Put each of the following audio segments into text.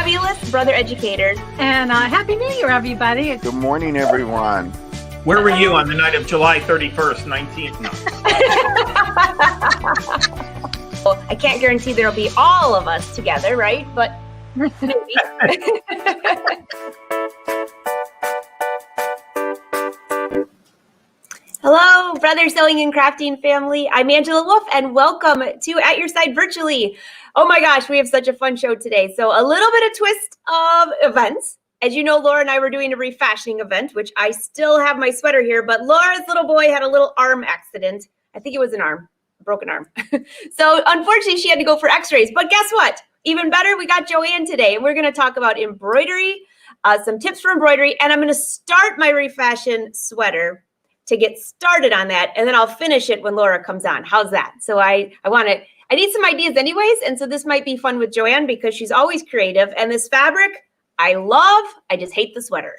fabulous brother educators. And Happy New Year, everybody. Good morning, everyone. Where were you on the night of July 31st, 19? No. Well, I can't guarantee there'll be all of us together, right? But maybe. Hello, Brother Sewing and Crafting family. I'm Angela Wolf, and welcome to At Your Side Virtually. Oh my gosh, we have such a fun show today. So a little bit of twist of events. As you know, Laura and I were doing a refashioning event, which I still have my sweater here, but Laura's little boy had a little arm accident. I think it was a broken arm. So unfortunately, she had to go for x-rays. But guess what? Even better, we got Joanne today, and we're going to talk about embroidery, some tips for embroidery, and I'm going to start my refashion sweater to get started on that, and then I'll finish it when Laura comes on. How's that? So I need some ideas anyways, and so this might be fun with Joanne because she's always creative, and this fabric I love. I just hate the sweater.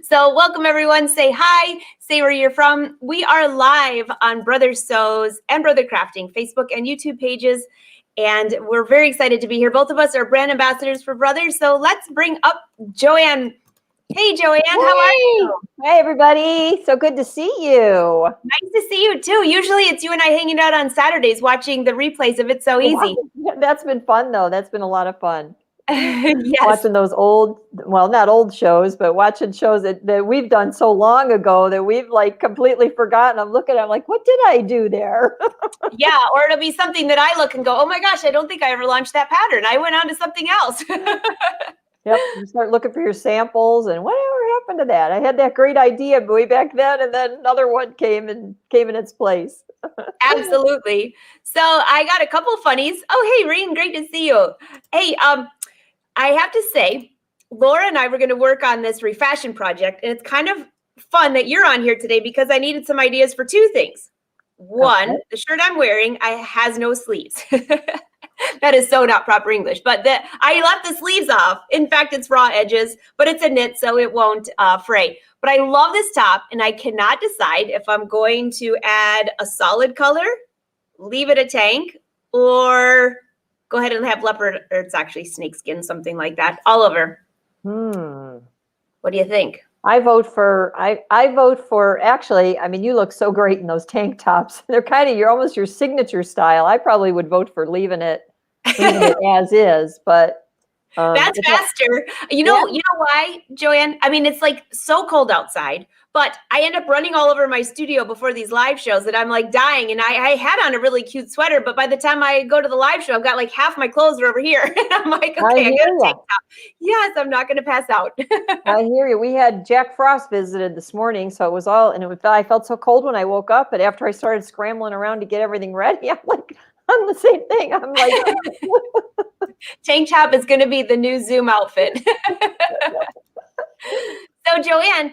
So welcome everyone. Say hi, say where you're from. We are live on Brother Sews and Brother Crafting Facebook and YouTube pages, and we're very excited to be here. Both of us are brand ambassadors for Brothers, so let's bring up Joanne. Hey, Joanne, how are you? Hey, everybody. So good to see you. Nice to see you, too. Usually it's you and I hanging out on Saturdays watching the replays of It's So Easy. That's been fun, though. That's been a lot of fun. Yes. Watching those old, well, not old shows, but watching shows that we've done so long ago that we've like completely forgotten. I'm looking at it, like, what did I do there? Yeah, or it'll be something that I look and go, oh my gosh, I don't think I ever launched that pattern. I went on to something else. Yep, you start looking for your samples and whatever happened to that? I had that great idea way back then, and then another one came in its place. Absolutely. So I got a couple of funnies. Oh, hey, Reen, great to see you. Hey, I have to say, Laura and I were going to work on this refashion project, and it's kind of fun that you're on here today because I needed some ideas for two things. One, okay. The shirt I'm wearing has no sleeves. That is so not proper English, but I left the sleeves off. In fact, it's raw edges, but it's a knit, so it won't fray. But I love this top, and I cannot decide if I'm going to add a solid color, leave it a tank, or go ahead and have leopard, or it's actually snakeskin, something like that, all over. What do you think? I vote for actually, I mean, you look so great in those tank tops. They're kind of almost your signature style. I probably would vote for leaving it as is, but that's faster. You know why, Joanne? I mean, it's like so cold outside, but I end up running all over my studio before these live shows that I'm like dying. And I had on a really cute sweater, but by the time I go to the live show, I've got like half my clothes are over here. And I'm like, okay, I gotta take top. Yes, I'm not gonna pass out. I hear you. We had Jack Frost visited this morning, so it was all, and I felt so cold when I woke up, but after I started scrambling around to get everything ready, I'm the same thing. I'm like, tank top is going to be the new Zoom outfit. So Joanne,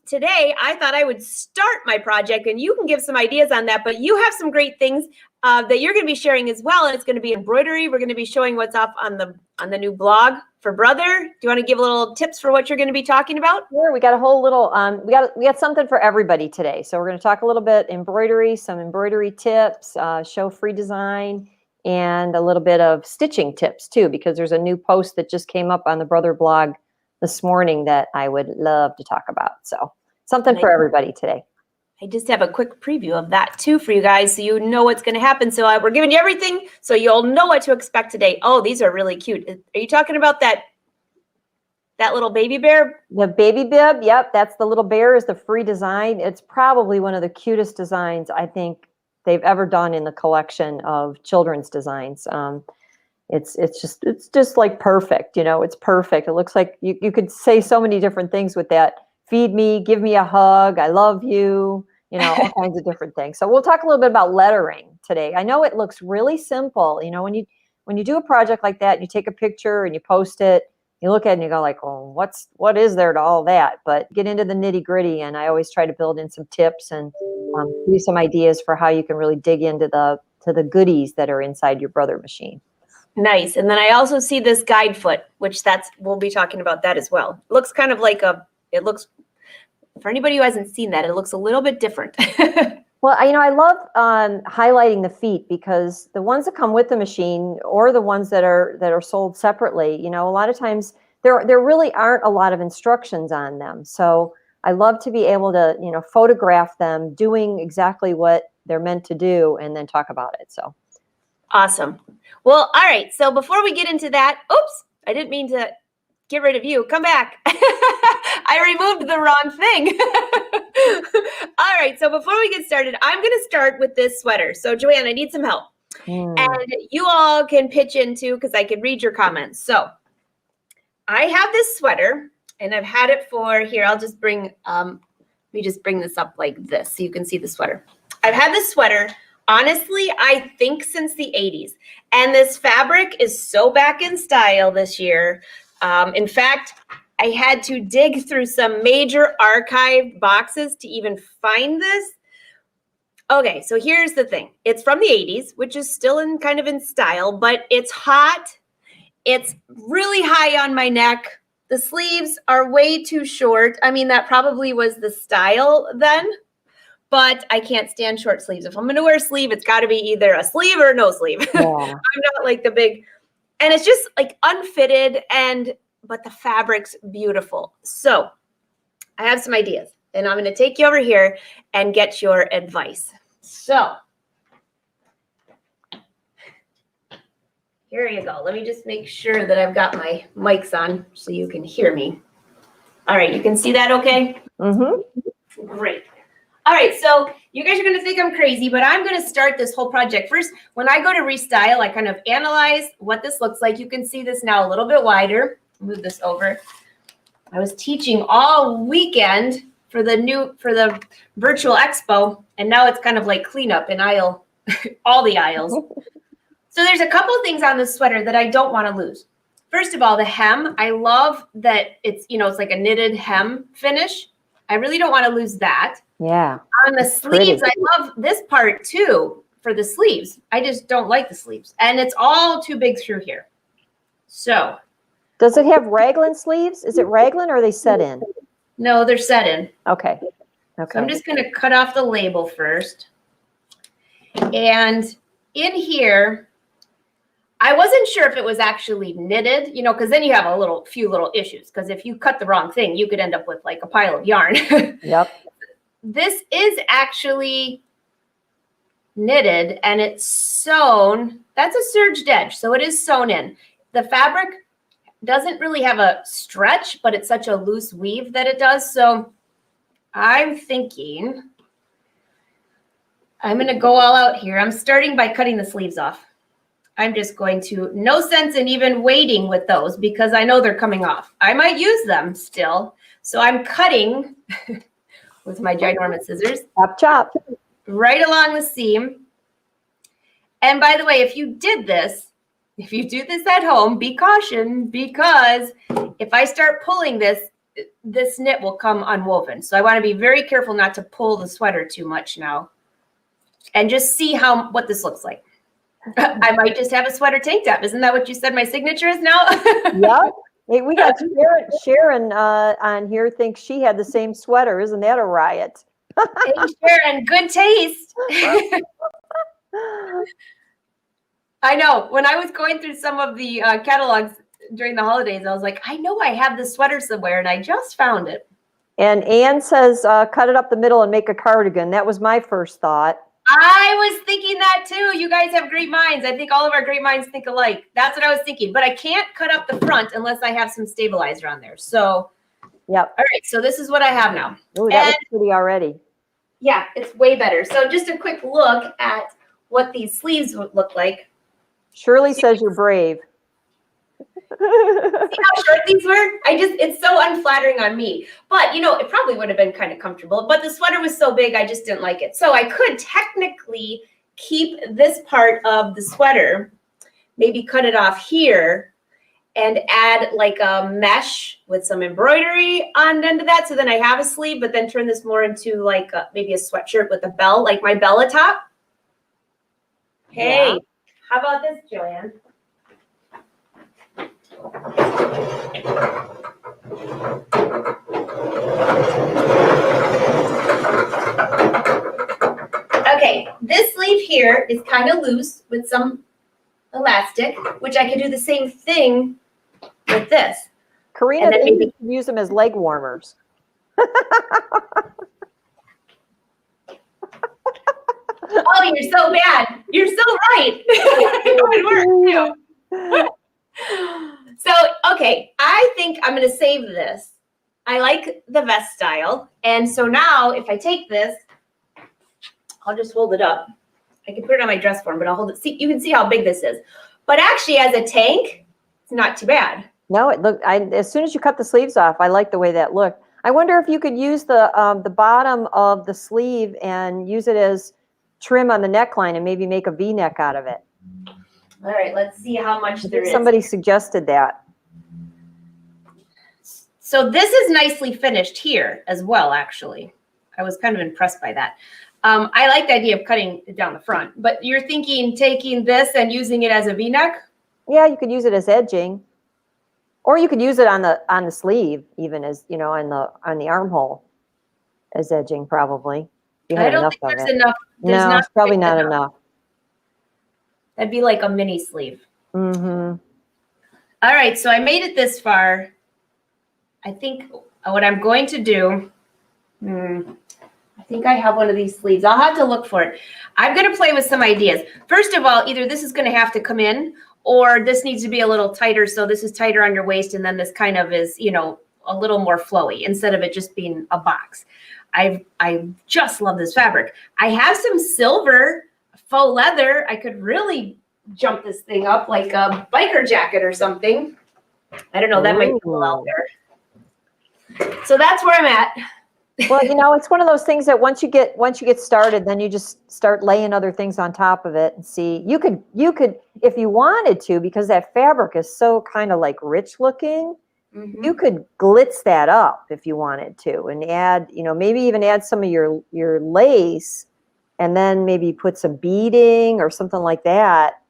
today I thought I would start my project, and you can give some ideas on that, but you have some great things that you're going to be sharing as well, and it's going to be embroidery. We're going to be showing what's up on the new blog for Brother. Do you want to give a little tips for what you're going to be talking about? Sure. We got a whole little, we got something for everybody today. So we're going to talk a little bit embroidery, some embroidery tips, show free design, and a little bit of stitching tips too, because there's a new post that just came up on the Brother blog this morning that I would love to talk about. So something for everybody today. I just have a quick preview of that too for you guys, so you know what's going to happen. So we're giving you everything, so you'll know what to expect today. Oh, these are really cute. Are you talking about that little baby bear? The baby bib. Yep, that's the little bear is the free design. It's probably one of the cutest designs I think they've ever done in the collection of children's designs. It's just like perfect. You know, it's perfect. It looks like you could say so many different things with that. Feed me, give me a hug, I love you, all kinds of different things. So we'll talk a little bit about lettering today. I know it looks really simple. When you do a project like that, you take a picture and you post it, you look at it and you go like, oh, what is there to all that? But get into the nitty gritty, and I always try to build in some tips and give you some ideas for how you can really dig into the goodies that are inside your Brother machine. Nice. And then I also see this guide foot, which we'll be talking about that as well. It looks kind of like for anybody who hasn't seen that, it looks a little bit different. Well, I love highlighting the feet, because the ones that come with the machine or the ones that are sold separately, a lot of times there really aren't a lot of instructions on them. So I love to be able to, photograph them doing exactly what they're meant to do and then talk about it. So Awesome. Well, all right. So before we get into that, oops, I didn't mean to get rid of you. Come back. I removed the wrong thing. All right. So before we get started, I'm going to start with this sweater. So Joanne, I need some help. And you all can pitch in too, because I can read your comments. So I have this sweater and I've had it for here. I'll just bring, let me just bring this up like this so you can see the sweater. I've had this sweater, honestly, I think since the 80s. And this fabric is so back in style this year. In fact, I had to dig through some major archive boxes to even find this. Okay, so here's the thing. It's from the 80s, which is still kind of in style, but it's hot. It's really high on my neck. The sleeves are way too short. I mean, that probably was the style then, but I can't stand short sleeves. If I'm going to wear a sleeve, it's got to be either a sleeve or no sleeve. Yeah. I'm not like the big, and it's just like unfitted, but the fabric's beautiful. So I have some ideas, and I'm going to take you over here and get your advice. So here you go. Let me just make sure that I've got my mics on so you can hear me. All right, you can see that okay? Mm-hmm. Great. All right, so you guys are going to think I'm crazy, but I'm going to start this whole project. First, when I go to restyle, I kind of analyze what this looks like. You can see this now a little bit wider. Move this over. I was teaching all weekend for the virtual expo, and now it's kind of like cleanup in all the aisles. So there's a couple of things on this sweater that I don't want to lose. First of all, the hem. I love that it's like a knitted hem finish. I really don't want to lose that. Yeah. On the sleeves, I love this part too for the sleeves. I just don't like the sleeves. And it's all too big through here. So. Does it have raglan sleeves? Is it raglan or are they set in? No, they're set in. Okay. So I'm just going to cut off the label first. And in here, I wasn't sure if it was actually knitted, because then you have a few little issues. Because if you cut the wrong thing, you could end up with like a pile of yarn. Yep. This is actually knitted and it's sewn. That's a serged edge, so it is sewn in. The fabric doesn't really have a stretch, but it's such a loose weave that it does. So I'm thinking I'm going to go all out here. I'm starting by cutting the sleeves off. I'm just going to, no sense in even waiting with those because I know they're coming off. I might use them still. So I'm cutting with my ginormous scissors. Chop, chop. Right along the seam. And by the way, if you do this at home, be cautioned because if I start pulling this knit will come unwoven. So I want to be very careful not to pull the sweater too much now. And just see what this looks like. I might just have a sweater tank top. Isn't that what you said my signature is now? Yep. Hey, we got Sharon on here thinks she had the same sweater. Isn't that a riot? Hey, Sharon, good taste. I know. When I was going through some of the catalogs during the holidays, I was like, I know I have this sweater somewhere, and I just found it. And Anne says, cut it up the middle and make a cardigan. That was my first thought. I was thinking that too. You guys have great minds. I think all of our great minds think alike. That's what I was thinking. But I can't cut up the front unless I have some stabilizer on there. So, yep. All right. So this is what I have now. Oh, that looks pretty already. Yeah, it's way better. So just a quick look at what these sleeves would look like. Shirley says you're brave. See how short these were? It's so unflattering on me. But, it probably would have been kind of comfortable. But the sweater was so big, I just didn't like it. So I could technically keep this part of the sweater, maybe cut it off here, and add like a mesh with some embroidery on the end of that. So then I have a sleeve, but then turn this more into like maybe a sweatshirt with a bell, like my Bella top. Hey, yeah. How about this, Joanne? is kind of loose with some elastic, which I could do the same thing with this. Karina, And then they maybe- could use them as leg warmers. Oh, you're so bad. You're so right. It would work too. So, okay, I think I'm going to save this. I like the vest style. And so now if I take this, I'll just hold it up. I can put it on my dress form, but I'll hold it. See, you can see how big this is. But actually, as a tank, it's not too bad. No, it looked. As soon as you cut the sleeves off, I like the way that looked. I wonder if you could use the bottom of the sleeve and use it as trim on the neckline and maybe make a V-neck out of it. All right, let's see how much there is. Somebody suggested that. So this is nicely finished here as well, actually. I was kind of impressed by that. I like the idea of cutting it down the front, but you're thinking taking this and using it as a V-neck? Yeah, you could use it as edging, or you could use it on the sleeve, even as on the armhole as edging, probably. You I have don't enough think of there's it. enough. No, it's probably not enough. That'd be like a mini sleeve. Mm-hmm. All right, so I made it this far. I think what I'm going to do, I think I have one of these sleeves. I'll have to look for it. I'm going to play with some ideas. First of all, either this is going to have to come in or this needs to be a little tighter. So this is tighter on your waist and then this kind of is, a little more flowy instead of it just being a box. I just love this fabric. I have some silver faux leather. I could really jump this thing up like a biker jacket or something. I don't know. That might be a little out there. So that's where I'm at. Well, it's one of those things that once you get started, then you just start laying other things on top of it and see. You could if you wanted to, because that fabric is so kind of like rich looking. Mm-hmm. You could glitz that up if you wanted to, and add, maybe even add some of your lace, and then maybe put some beading or something like that,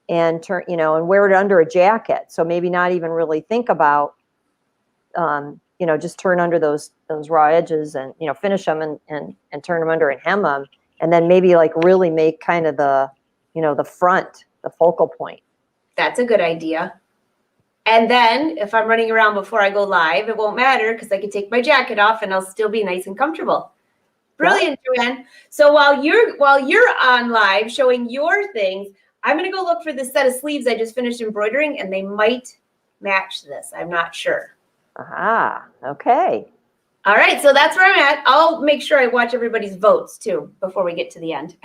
and turn, and wear it under a jacket. So maybe not even really think about, just turn under those raw edges and finish them and turn them under and hem them, and then maybe like really make kind of the the front, the focal point. That's a good idea. And then if I'm running around before I go live, it won't matter because I can take my jacket off and I'll still be nice and comfortable. Brilliant, Joanne. So while you're on live showing your things, I'm going to go look for this set of sleeves I just finished embroidering, and they might match this. I'm not sure. Aha, okay. All right, so that's where I'm at. I'll make sure I watch everybody's votes too before we get to the end.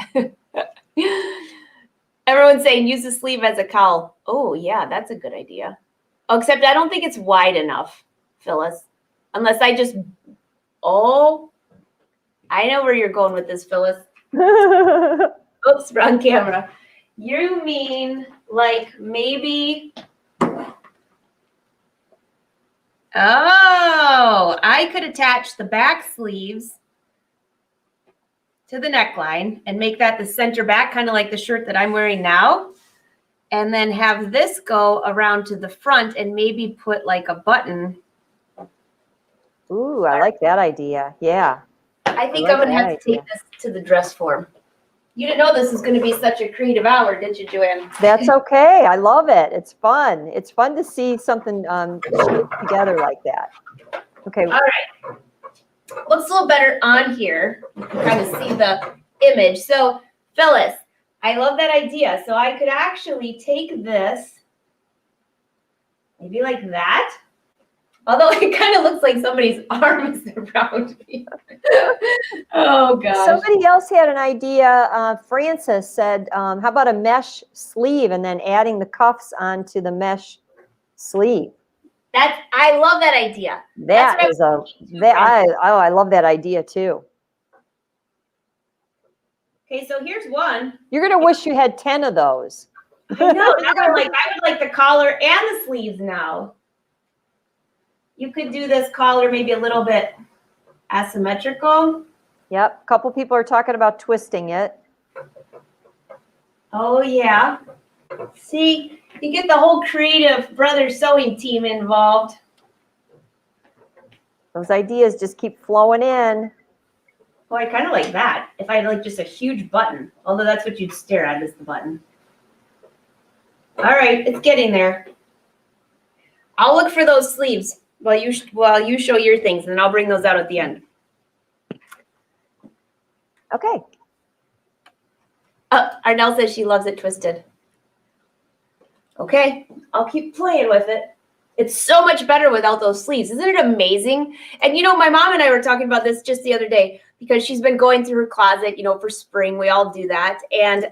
Everyone's saying use the sleeve as a cowl. Oh yeah, that's a good idea. Oh, except I don't think it's wide enough, Phyllis. Unless I just, I know where you're going with this, Phyllis. Oops, wrong camera. You mean like maybe, I could attach the back sleeves to the neckline and make that the center back, kind of like the shirt that I'm wearing now. And then have this go around to the front and maybe put like a button. Ooh, I like that idea. Yeah. I think I'm going to have to take this to the dress form. You didn't know this was going to be such a creative hour, did you, Joanne? That's okay. I love it. It's fun. It's fun to see something shape together like that. Okay. All right. Looks a little better on here. You can kind of see the image. So, Phyllis, I love that idea. So I could actually take this, maybe like that. Although it kind of looks like somebody's arm is around me. Oh, gosh. Somebody else had an idea. Francis said, how about a mesh sleeve and then adding the cuffs onto the mesh sleeve? I love that idea. I love that idea too. Okay, so here's one. You're going to wish you had 10 of those. I know. I would like the collar and the sleeves now. You could do this collar maybe a little bit asymmetrical. Yep. A couple people are talking about twisting it. Oh, yeah. See, you get the whole creative brother sewing team involved. Those ideas just keep flowing in. Well, I kind of like that. If I had like just a huge button, although that's what you'd stare at is the button. All right, it's getting there. I'll look for those sleeves while you show your things, and then I'll bring those out at the end. Okay. Arnell says she loves it twisted. Okay, I'll keep playing with it. It's so much better without those sleeves. Isn't it amazing? And you know, my mom and I were talking about this just the other day because she's been going through her closet, you know, for spring. We all do that. And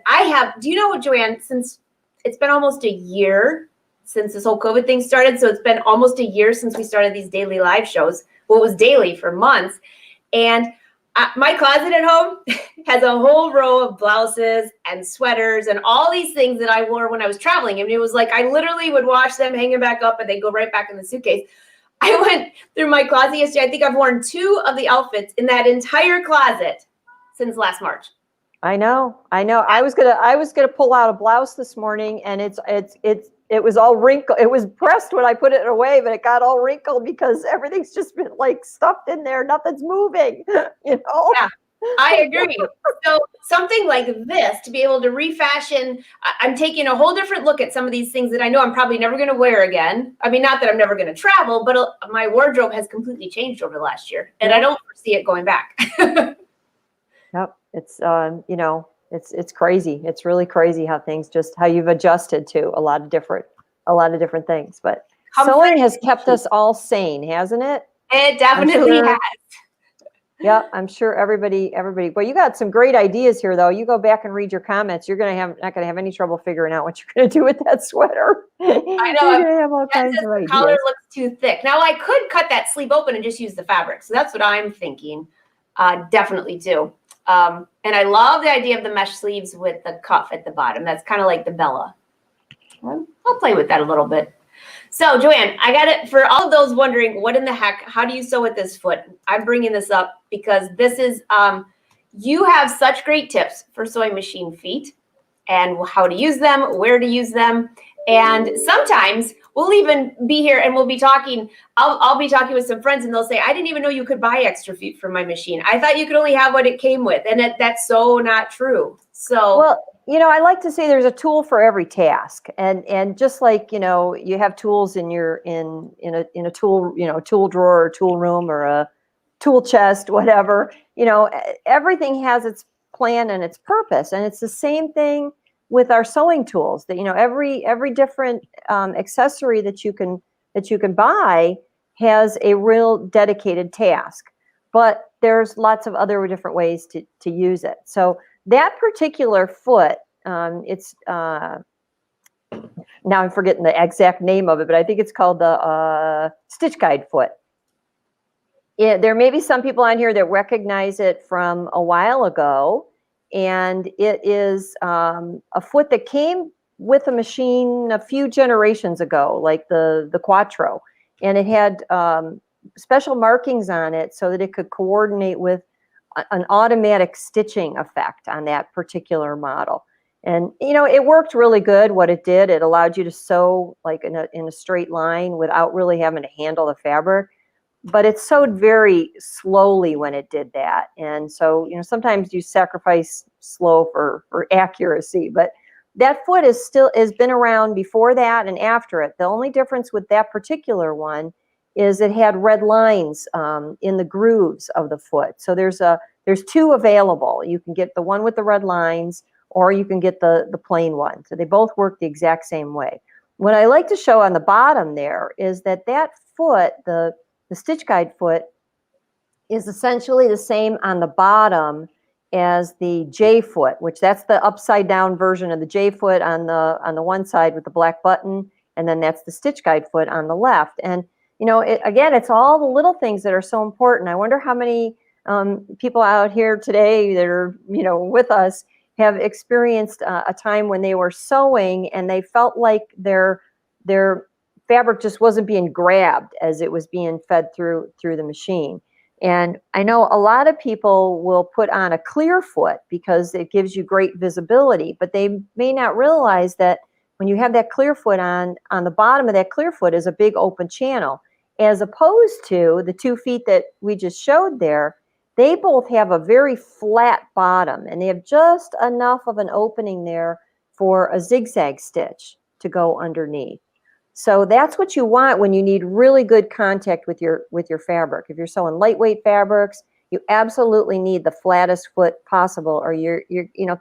do you know, Joanne, since it's been almost a year since this whole COVID thing started, so it's been almost a year since we started these daily live shows. Well, it was daily for months. And my closet at home has a whole row of blouses and sweaters and all these things that I wore when I was traveling. I mean, it was like I literally would wash them, hang them back up, and they go right back in the suitcase. I went through my closet yesterday. I think I've worn 2 of the outfits in that entire closet since last March. I know. I was gonna pull out a blouse this morning, and it was all wrinkled. It was pressed when I put it away, but it got all wrinkled because everything's just been like stuffed in there. Nothing's moving, you know? Yeah, I agree. So something like this, to be able to refashion, I'm taking a whole different look at some of these things that I know I'm probably never going to wear again. I mean, not that I'm never going to travel, but my wardrobe has completely changed over the last year, and I don't foresee it going back. Yep. It's, you know, it's crazy. It's really crazy how you've adjusted to a lot of different things. But sewing has kept us all sane, hasn't it? It definitely has. Yeah, I'm sure everybody. Well, you got some great ideas here, though. You go back and read your comments. You're not gonna have any trouble figuring out what you're gonna do with that sweater. I know. You're gonna have all kinds of the ideas. collar looks too thick. Now I could cut that sleeve open and just use the fabric. So that's what I'm thinking. Definitely do. And I love the idea of the mesh sleeves with the cuff at the bottom. That's kind of like the Bella. I'll play with that a little bit. So Joanne, I got it for all of those wondering, what in the heck, how do you sew with this foot? I'm bringing this up because this is, you have such great tips for sewing machine feet and how to use them, where to use them. And sometimes we'll even be here and we'll be talking. I'll be talking with some friends and they'll say, I didn't even know you could buy extra feet for my machine. I thought you could only have what it came with. And that's so not true. So, well, you know, I like to say there's a tool for every task. And just like, you know, you have tools in a tool, you know, tool drawer or tool room or a tool chest, whatever, you know, everything has its plan and its purpose. And it's the same thing with our sewing tools, that, you know, every different accessory that you can buy has a real dedicated task, but there's lots of other different ways to use it. So that particular foot, it's now I'm forgetting the exact name of it, but I think it's called the stitch guide foot. There may be some people on here that recognize it from a while ago. And it is a foot that came with a machine a few generations ago, like the Quattro. And it had special markings on it so that it could coordinate with an automatic stitching effect on that particular model. And, you know, it worked really good. What it did, it allowed you to sew like in a straight line without really having to handle the fabric. But it sewed very slowly when it did that. And so, you know, sometimes you sacrifice slow for accuracy, but that foot has been around before that and after it. The only difference with that particular one is it had red lines in the grooves of the foot. So there's 2 available. You can get the one with the red lines, or you can get the plain one. So they both work the exact same way. What I like to show on the bottom there is that foot, the stitch guide foot, is essentially the same on the bottom as the J foot, which that's the upside down version of the J foot on the one side with the black button, and then that's the stitch guide foot on the left. And you know, again, it's all the little things that are so important. I wonder how many people out here today that are, you know, with us have experienced a time when they were sewing and they felt like their fabric just wasn't being grabbed as it was being fed through the machine. And I know a lot of people will put on a clear foot because it gives you great visibility, but they may not realize that when you have that clear foot on the bottom of that clear foot is a big open channel, as opposed to the 2 feet that we just showed there they both have a very flat bottom, and they have just enough of an opening there for a zigzag stitch to go underneath. So that's what you want when you need really good contact with your fabric. If you're sewing lightweight fabrics, you absolutely need the flattest foot possible, or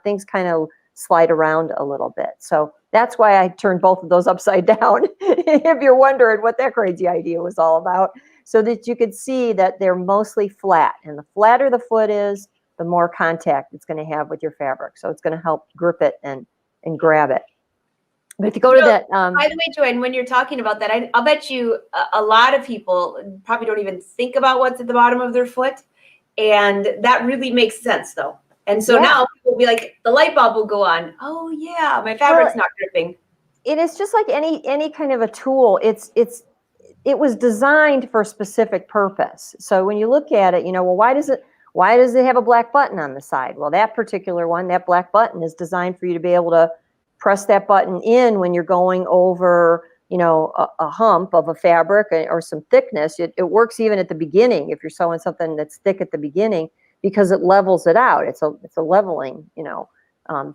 things kind of slide around a little bit. So that's why I turned both of those upside down, if you're wondering what that crazy idea was all about, so that you could see that they're mostly flat. And the flatter the foot is, the more contact it's going to have with your fabric. So it's going to help grip it and grab it. But if you go to that, by the way, Joanne, when you're talking about that, I'll bet you a lot of people probably don't even think about what's at the bottom of their foot, and that really makes sense, though. And so now people will be like, the light bulb will go on. Oh yeah, my fabric's not gripping. It is just like any kind of a tool. It was designed for a specific purpose. So when you look at it, well, why does it have a black button on the side? Well, that particular one, that black button is designed for you to be able to press that button in when you're going over, a hump of a fabric or some thickness. It works even at the beginning if you're sewing something that's thick at the beginning, because it levels it out. It's a leveling,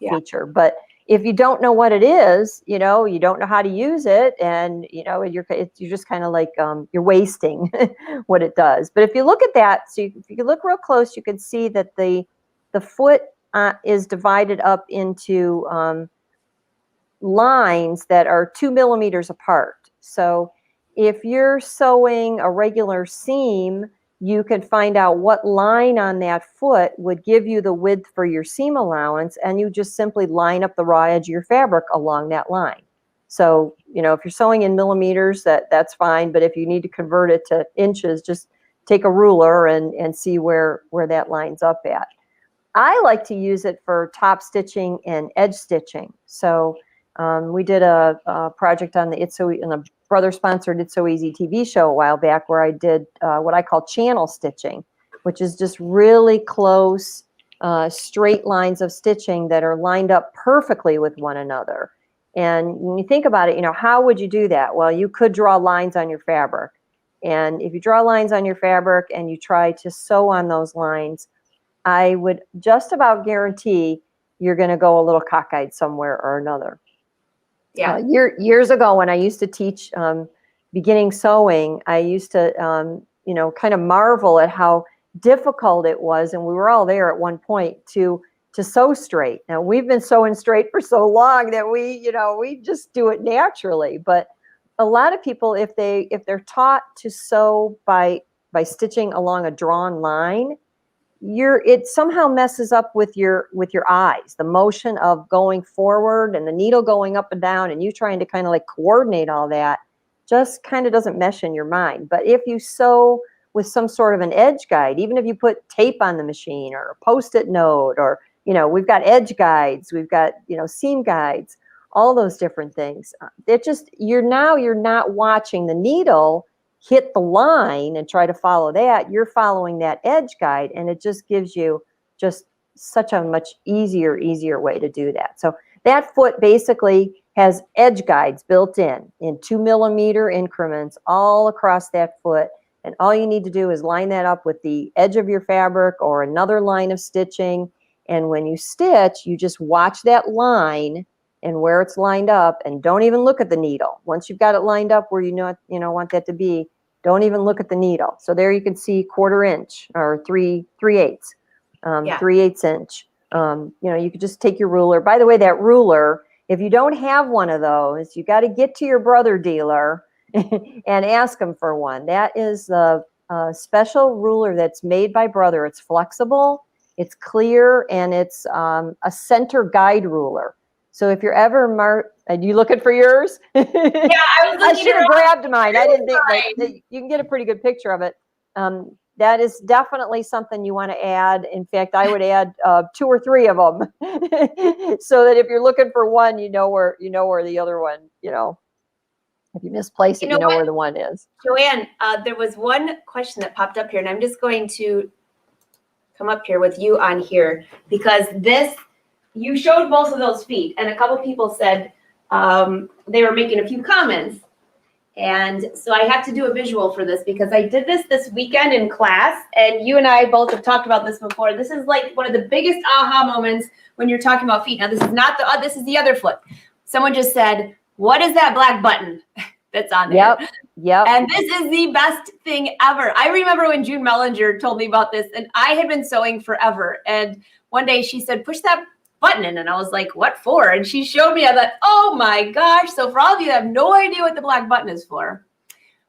feature. But if you don't know what it is, you don't know how to use it, and you're just kind of like you're wasting what it does. But if you look at that, so if you look real close, you can see that the foot is divided up into lines that are 2 millimeters apart. So if you're sewing a regular seam, you can find out what line on that foot would give you the width for your seam allowance, and you just simply line up the raw edge of your fabric along that line. So, if you're sewing in millimeters, that's fine, but if you need to convert it to inches, just take a ruler and see where that lines up at. I like to use it for top stitching and edge stitching. So we did a project on the brother-sponsored It's So Easy TV show a while back, where I did what I call channel stitching, which is just really close, straight lines of stitching that are lined up perfectly with one another. And when you think about it, how would you do that? Well, you could draw lines on your fabric. And if you draw lines on your fabric and you try to sew on those lines, I would just about guarantee you're going to go a little cockeyed somewhere or another. Yeah. Years ago, when I used to teach beginning sewing, I used to, kind of marvel at how difficult it was, and we were all there at one point, to sew straight. Now, we've been sewing straight for so long that we just do it naturally. But a lot of people, if they're taught to sew by stitching along a drawn line, it somehow messes up with your eyes, the motion of going forward and the needle going up and down, and you trying to kind of like coordinate all that just kind of doesn't mesh in your mind. But if you sew with some sort of an edge guide, even if you put tape on the machine or a Post-it note, or we've got edge guides, we've got seam guides, all those different things. You're not watching the needle hit the line and try to follow that. You're following that edge guide, and it just gives you just such a much easier way to do that. So that foot basically has edge guides built in 2 millimeter increments all across that foot. And all you need to do is line that up with the edge of your fabric or another line of stitching. And when you stitch, you just watch that line and where it's lined up, and don't even look at the needle. Once you've got it lined up where want that to be, don't even look at the needle. So there you can see 1/4 inch or 3/8, 3/8 inch. You could just take your ruler. By the way, that ruler, if you don't have one of those, you got to get to your brother dealer and ask him for one. That is the special ruler that's made by Brother. It's flexible, it's clear, and it's a center guide ruler. So if you're ever are you looking for yours? Yeah, I should have grabbed mine. I didn't think, but you can get a pretty good picture of it. That is definitely something you want to add. In fact, I would add 2 or 3 of them, so that if you're looking for one, you know where the other one. If you misplace it, you know where the one is. Joanne, there was one question that popped up here, and I'm just going to come up here with you on here, because you showed both of those feet, and a couple people said they were making a few comments. And so I have to do a visual for this because I did this weekend in class, and you and I both have talked about this before. This is like one of the biggest aha moments when you're talking about feet. Now, this is not this is the other foot. Someone just said, what is that black button that's on there? Yep. And this is the best thing ever. I remember when June Mellinger told me about this, and I had been sewing forever. And one day she said, push that button in. And I was like, what for? And she showed me. I thought, oh my gosh. So for all of you that have no idea what the black button is for,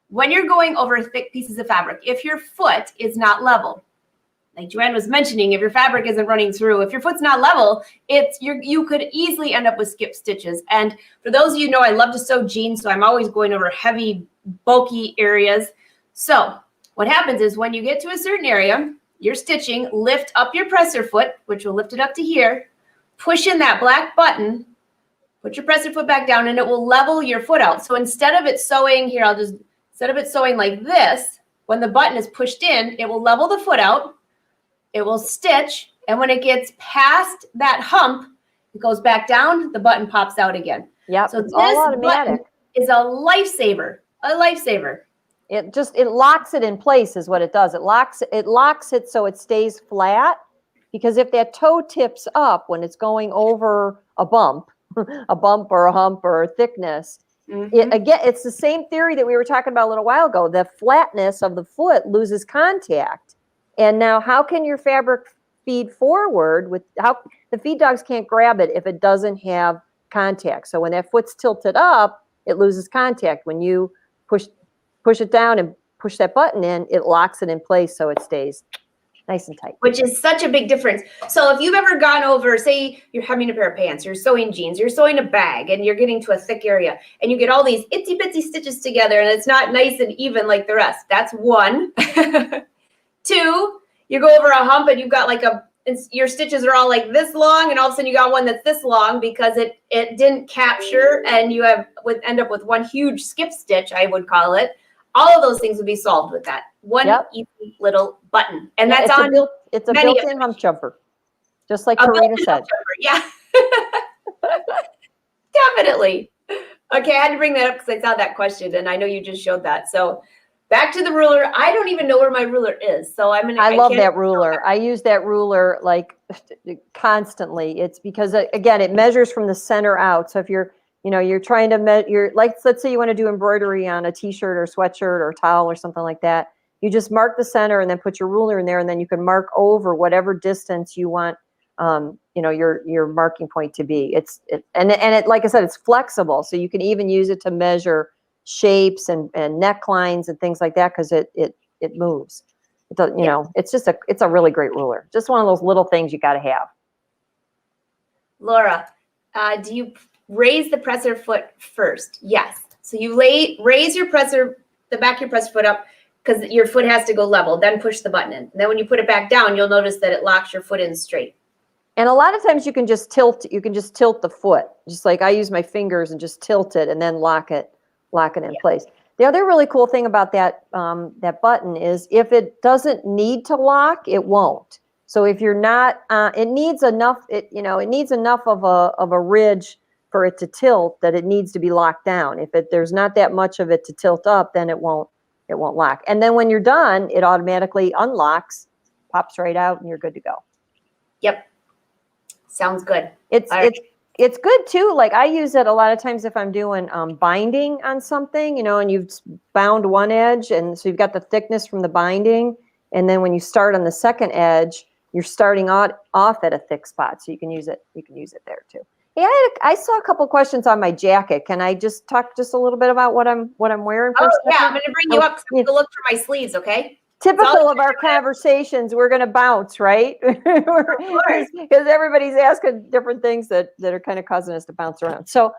when you're going over thick pieces of fabric, if your foot is not level, like Joanne was mentioning, if your fabric isn't running through, if your foot's not level, you could easily end up with skip stitches. And for those of you who know, I love to sew jeans, so I'm always going over heavy, bulky areas. So what happens is when you get to a certain area, you're stitching, lift up your presser foot, which will lift it up to here, push in that black button, put your presser foot back down, and it will level your foot out. So instead of it sewing here, instead of it sewing like this, when the button is pushed in, it will level the foot out, it will stitch, and when it gets past that hump, it goes back down, the button pops out again. Yep, So it's all automatic. Is a lifesaver, It locks it in place is what it does. It locks it so it stays flat, because if that toe tips up when it's going over a bump or a hump or a thickness, it's the same theory that we were talking about a little while ago. The flatness of the foot loses contact. And now how can your fabric feed forward the feed dogs can't grab it if it doesn't have contact. So when that foot's tilted up, it loses contact. When you push it down and push that button in, it locks it in place so it stays nice and tight. Which is such a big difference. So if you've ever gone over, say you're having a pair of pants, you're sewing jeans, you're sewing a bag, and you're getting to a thick area, and you get all these itsy bitsy stitches together, and it's not nice and even like the rest. That's one. Two, you go over a hump and you've got like your stitches are all like this long, and all of a sudden you got one that's this long because it didn't capture, and you end up with one huge skip stitch, I would call it. All of those things would be solved with that one easy little button, and that's it's a built-in hump jumper, just like Karina said. Yeah, definitely. Okay, I had to bring that up because I saw that question, and I know you just showed that. So back to the ruler. I don't even know where my ruler is, so I love that ruler. I use that ruler like constantly. It's because again, it measures from the center out. So if you're trying to measure, let's say you want to do embroidery on a t-shirt or sweatshirt or towel or something like that. You just mark the center and then put your ruler in there, and then you can mark over whatever distance you want, your marking point to be. And it, like I said, it's flexible, so you can even use it to measure shapes and necklines and things like that, because it moves. It does, it's a really great ruler. Just one of those little things you got to have. Laura, do you raise the presser foot first? Yes. So you raise the back of your presser foot up because your foot has to go level, then push the button in. And then when you put it back down, you'll notice that it locks your foot in straight. And a lot of times you can just tilt the foot, just like I use my fingers and just tilt it and then lock it in place. The other really cool thing about that button is if it doesn't need to lock, it won't. So if you're not, it needs enough of a ridge for it to tilt that it needs to be locked down. If there's not that much of it to tilt up, then it won't lock. And then when you're done, it automatically unlocks, pops right out, and you're good to go. Yep. Sounds good. It's good too. Like I use it a lot of times if I'm doing binding on something, and you've bound one edge, and so you've got the thickness from the binding, and then when you start on the second edge, you're starting off at a thick spot, so you can use it. You can use it there too. Yeah, I saw a couple questions on my jacket. Can I just talk just a little bit about what I'm wearing? Oh yeah, I'm going to bring you up so I'm going to look for my sleeves. Okay. Typical of our conversations, we're going to bounce, right? Because everybody's asking different things that are kind of causing us to bounce around. So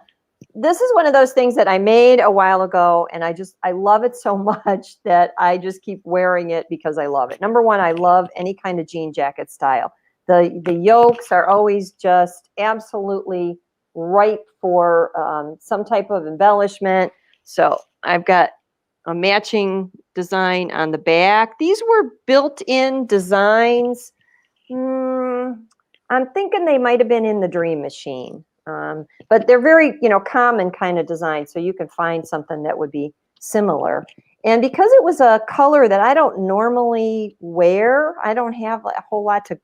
this is one of those things that I made a while ago, and I love it so much that I just keep wearing it because I love it. Number one, I love any kind of jean jacket style. The yokes are always just absolutely ripe for some type of embellishment. So I've got a matching design on the back. These were built-in designs. I'm thinking they might have been in the Dream Machine. But they're very, common kind of design. So you can find something that would be similar. And because it was a color that I don't normally wear, I don't have a whole lot to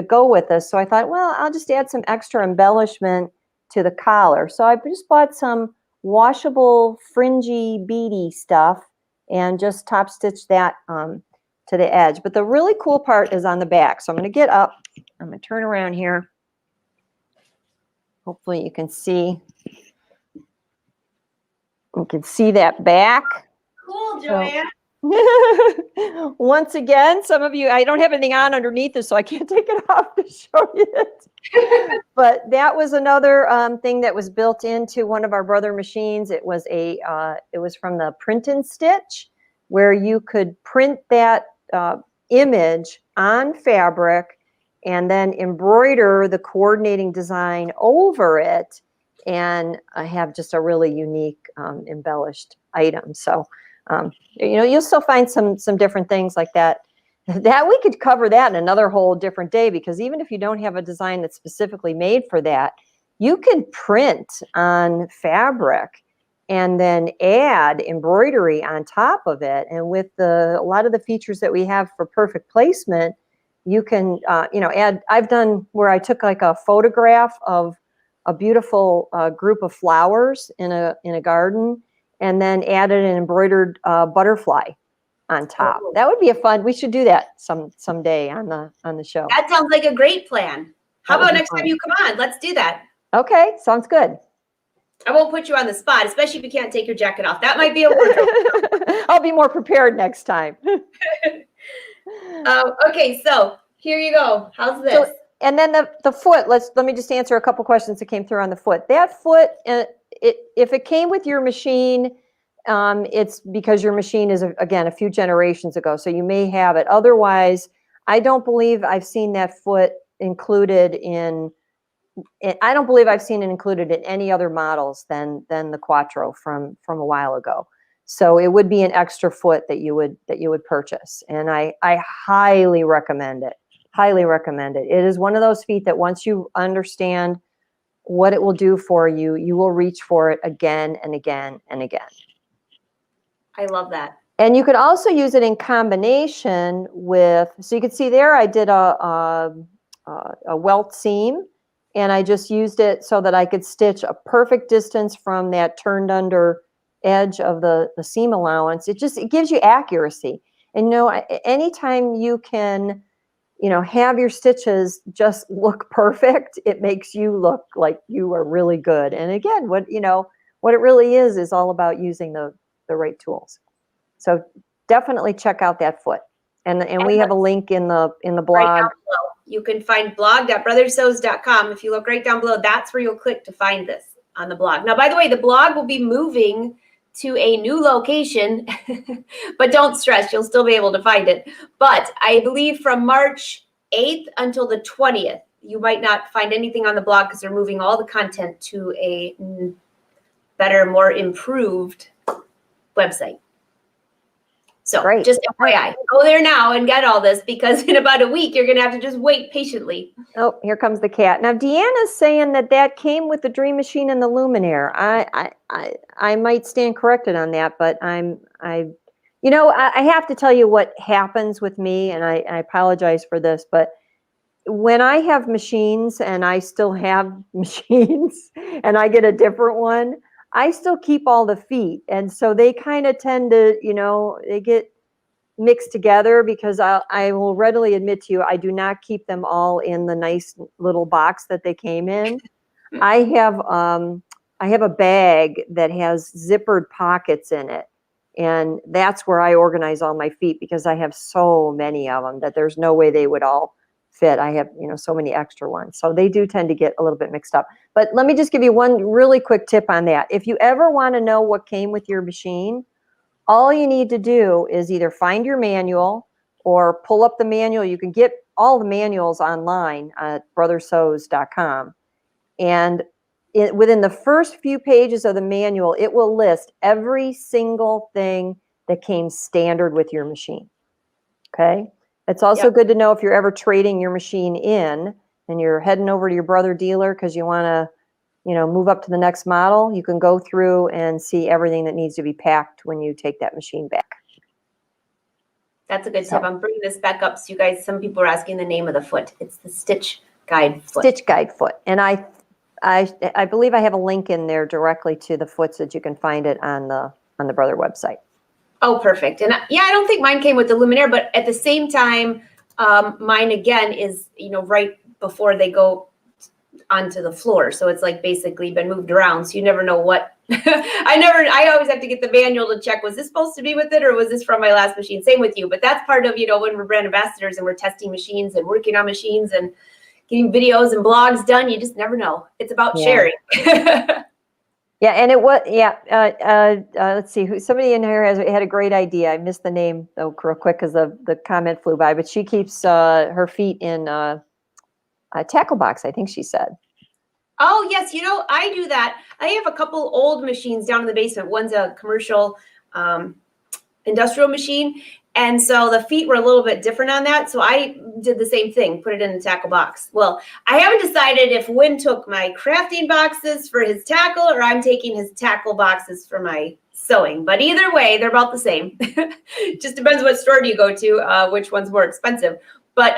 go with this. So I thought, well, I'll just add some extra embellishment to the collar. So I just bought some washable fringy beady stuff and just top stitch that to the edge. But the really cool part is on the back. So I'm going to get up. I'm going to turn around here. Hopefully you can see. You can see that back. Cool, Joanne. Once again, some of you, I don't have anything on underneath this, so I can't take it off to show you it. But that was another thing that was built into one of our brother machines. It was from the print and stitch, where you could print that image on fabric and then embroider the coordinating design over it, and I have just a really unique embellished item. So. You'll still find some different things like that. That we could cover that in another whole different day, because even if you don't have a design that's specifically made for that, you can print on fabric and then add embroidery on top of it. And with a lot of the features that we have for perfect placement, you can add. I've done where I took like a photograph of a beautiful group of flowers in a garden, and then added an embroidered butterfly on top. Oh. That would be a fun. We should do that someday on the show. That sounds like a great plan. How about next time you come on? Let's do that. Okay, sounds good. I won't put you on the spot, especially if you can't take your jacket off. That might be a wardrobe. I'll be more prepared next time. Okay, so here you go. How's this? So, and then the foot. Let me just answer a couple questions that came through on the foot. That foot. If it came with your machine, it's because your machine is, again, a few generations ago, so you may have it. Otherwise, I don't believe I've seen that foot included in. I don't believe I've seen it included in any other models than the Quattro from a while ago. So it would be an extra foot that you would purchase, and I highly recommend it. Highly recommend it. It is one of those feet that once you understand what it will do for you, you will reach for it again and again and again. I love that. And you could also use it in combination with, so you can see there I did a welt seam, and I just used it so that I could stitch a perfect distance from that turned under edge of the seam allowance. It gives you accuracy. And anytime you can have your stitches just look perfect, it makes you look like you are really good. And again, what it really is all about using the right tools. So definitely check out that foot. And we have a link in the blog. Right down below. You can find blog.brothersews.com. If you look right down below, that's where you'll click to find this on the blog. Now, by the way, the blog will be moving to a new location, but don't stress, you'll still be able to find it. But I believe from March 8th until the 20th, you might not find anything on the blog because they're moving all the content to a better, more improved website. So Great. Just FYI, go there now and get all this, because in about a week, you're going to have to just wait patiently. Oh, here comes the cat. Now, Deanna's saying that came with the Dream Machine and the Luminaire. I might stand corrected on that, but I have to tell you what happens with me, and I apologize for this, but when I have machines and I still have machines and I get a different one, I still keep all the feet. And so they kind of tend to, they get mixed together, because I will readily admit to you, I do not keep them all in the nice little box that they came in. I have a bag that has zippered pockets in it. And that's where I organize all my feet, because I have so many of them that there's no way they would all fit. I have, so many extra ones. So they do tend to get a little bit mixed up. But let me just give you one really quick tip on that. If you ever want to know what came with your machine, all you need to do is either find your manual or pull up the manual. You can get all the manuals online at brothersews.com. And within the first few pages of the manual, it will list every single thing that came standard with your machine. Okay? It's also good to know if you're ever trading your machine in and you're heading over to your brother dealer because you want to move up to the next model, you can go through and see everything that needs to be packed when you take that machine back. That's a good tip. I'm bringing this back up so you guys, some people are asking the name of the foot. It's the Stitch Guide foot. Stitch Guide foot. And I believe I have a link in there directly to the foot so that you can find it on the Brother website. Oh, perfect. And yeah, I don't think mine came with the luminaire, but at the same time, mine again is, right before they go onto the floor. So it's like basically been moved around. So you never know what, I always have to get the manual to check, was this supposed to be with it or was this from my last machine? Same with you, but that's part of, when we're brand ambassadors and we're testing machines and working on machines and getting videos and blogs done. You just never know. It's about sharing. Yeah, and it was, let's see, somebody in here had a great idea. I missed the name, though, real quick because the comment flew by, but she keeps her feet in a tackle box, I think she said. Oh, yes, I do that. I have a couple old machines down in the basement. One's a commercial industrial machine, and so the feet were a little bit different on that, so I did the same thing, put it in the tackle box. Well, I haven't decided if Wynn took my crafting boxes for his tackle or I'm taking his tackle boxes for my sewing, but either way, they're about the same. Just depends what store do you go to, which one's more expensive. But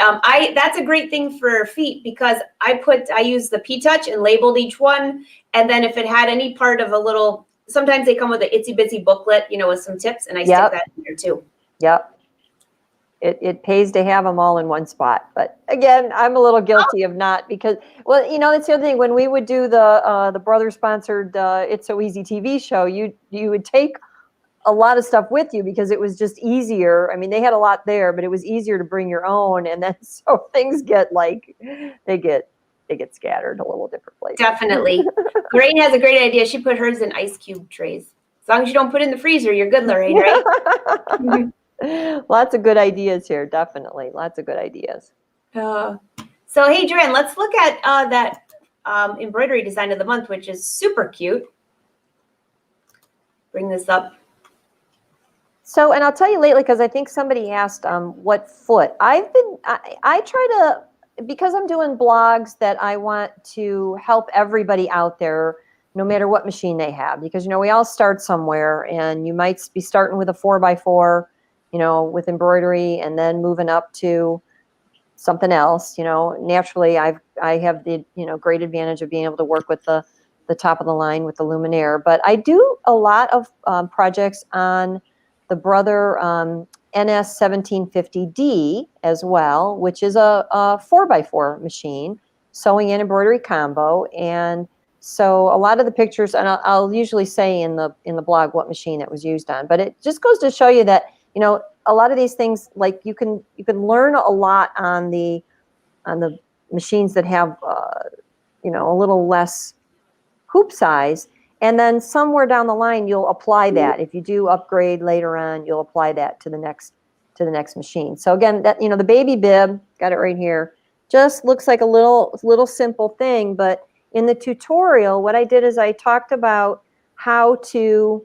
that's a great thing for feet because I use the P-Touch and labeled each one, and then if it had any part of a little, sometimes they come with an itsy bitsy booklet, with some tips, and I stick that in there too. Yep. It pays to have them all in one spot. But again, I'm a little guilty of not because, well, that's the other thing. When we would do the brother sponsored It's So Easy TV show, you would take a lot of stuff with you because it was just easier. I mean, they had a lot there, but it was easier to bring your own. And then so things get they get scattered a little different places. Definitely. Lorraine has a great idea. She put hers in ice cube trays. As long as you don't put it in the freezer, you're good, Lorraine, right? Lots of good ideas here. Definitely. Lots of good ideas. So, hey, Joanne, let's look at that embroidery design of the month, which is super cute. Bring this up. So, and I'll tell you lately, because I think somebody asked what foot. I try to, because I'm doing blogs that I want to help everybody out there, no matter what machine they have, because, we all start somewhere and you might be starting with a 4x4, with embroidery and then moving up to something else. Naturally I have the, great advantage of being able to work with the top of the line with the luminaire, but I do a lot of projects on the Brother NS 1750D as well, which is a 4x4 machine, sewing and embroidery combo. And so a lot of the pictures, and I'll usually say in the blog what machine it was used on, but it just goes to show you that, a lot of these things, like you can learn a lot on the machines that have, a little less hoop size. And then somewhere down the line, you'll apply that. If you do upgrade later on, you'll apply that to the next machine. So again, that, the baby bib, got it right here, just looks like a little simple thing. But in the tutorial, what I did is I talked about how to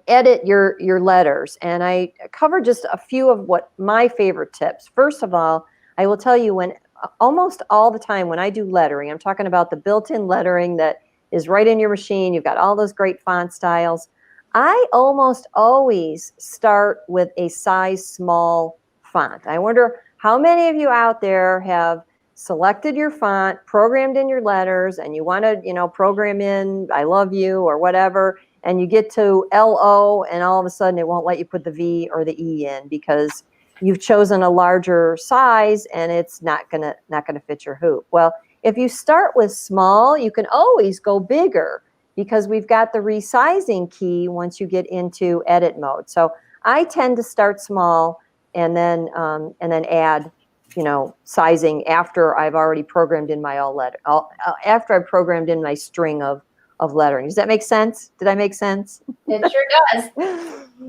edit your letters. And I covered just a few of what my favorite tips. First of all, I will tell you almost all the time when I do lettering, I'm talking about the built-in lettering that is right in your machine. You've got all those great font styles. I almost always start with a size small font. I wonder how many of you out there have selected your font, programmed in your letters, and you want to, program in I love you or whatever, and you get to LO and all of a sudden it won't let you put the V or the E in because you've chosen a larger size and it's not gonna fit your hoop. Well, if you start with small, you can always go bigger because we've got the resizing key once you get into edit mode. So I tend to start small and then add, sizing after I've already programmed in my after I've programmed in my string of lettering. Does that make sense? Did I make sense? It sure does.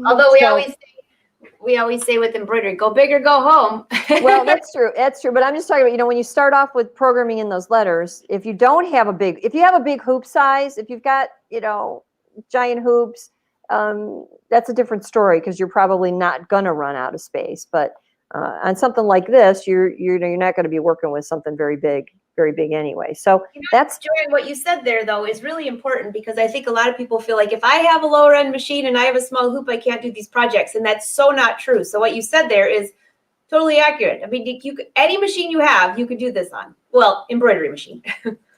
Although we always say with embroidery, go big or go home. Well, that's true. That's true. But I'm just talking about, when you start off with programming in those letters, if you have a big hoop size, if you've got, giant hoops, that's a different story because you're probably not going to run out of space. But on something like this, you're not going to be working with something very big very big anyway. So that's Joanne, what you said there though is really important, because I think a lot of people feel like if I have a lower end machine and I have a small hoop, I can't do these projects, and that's so not true. So what you said there is totally accurate. I mean, any machine you have, you could do this on. Well, embroidery machine.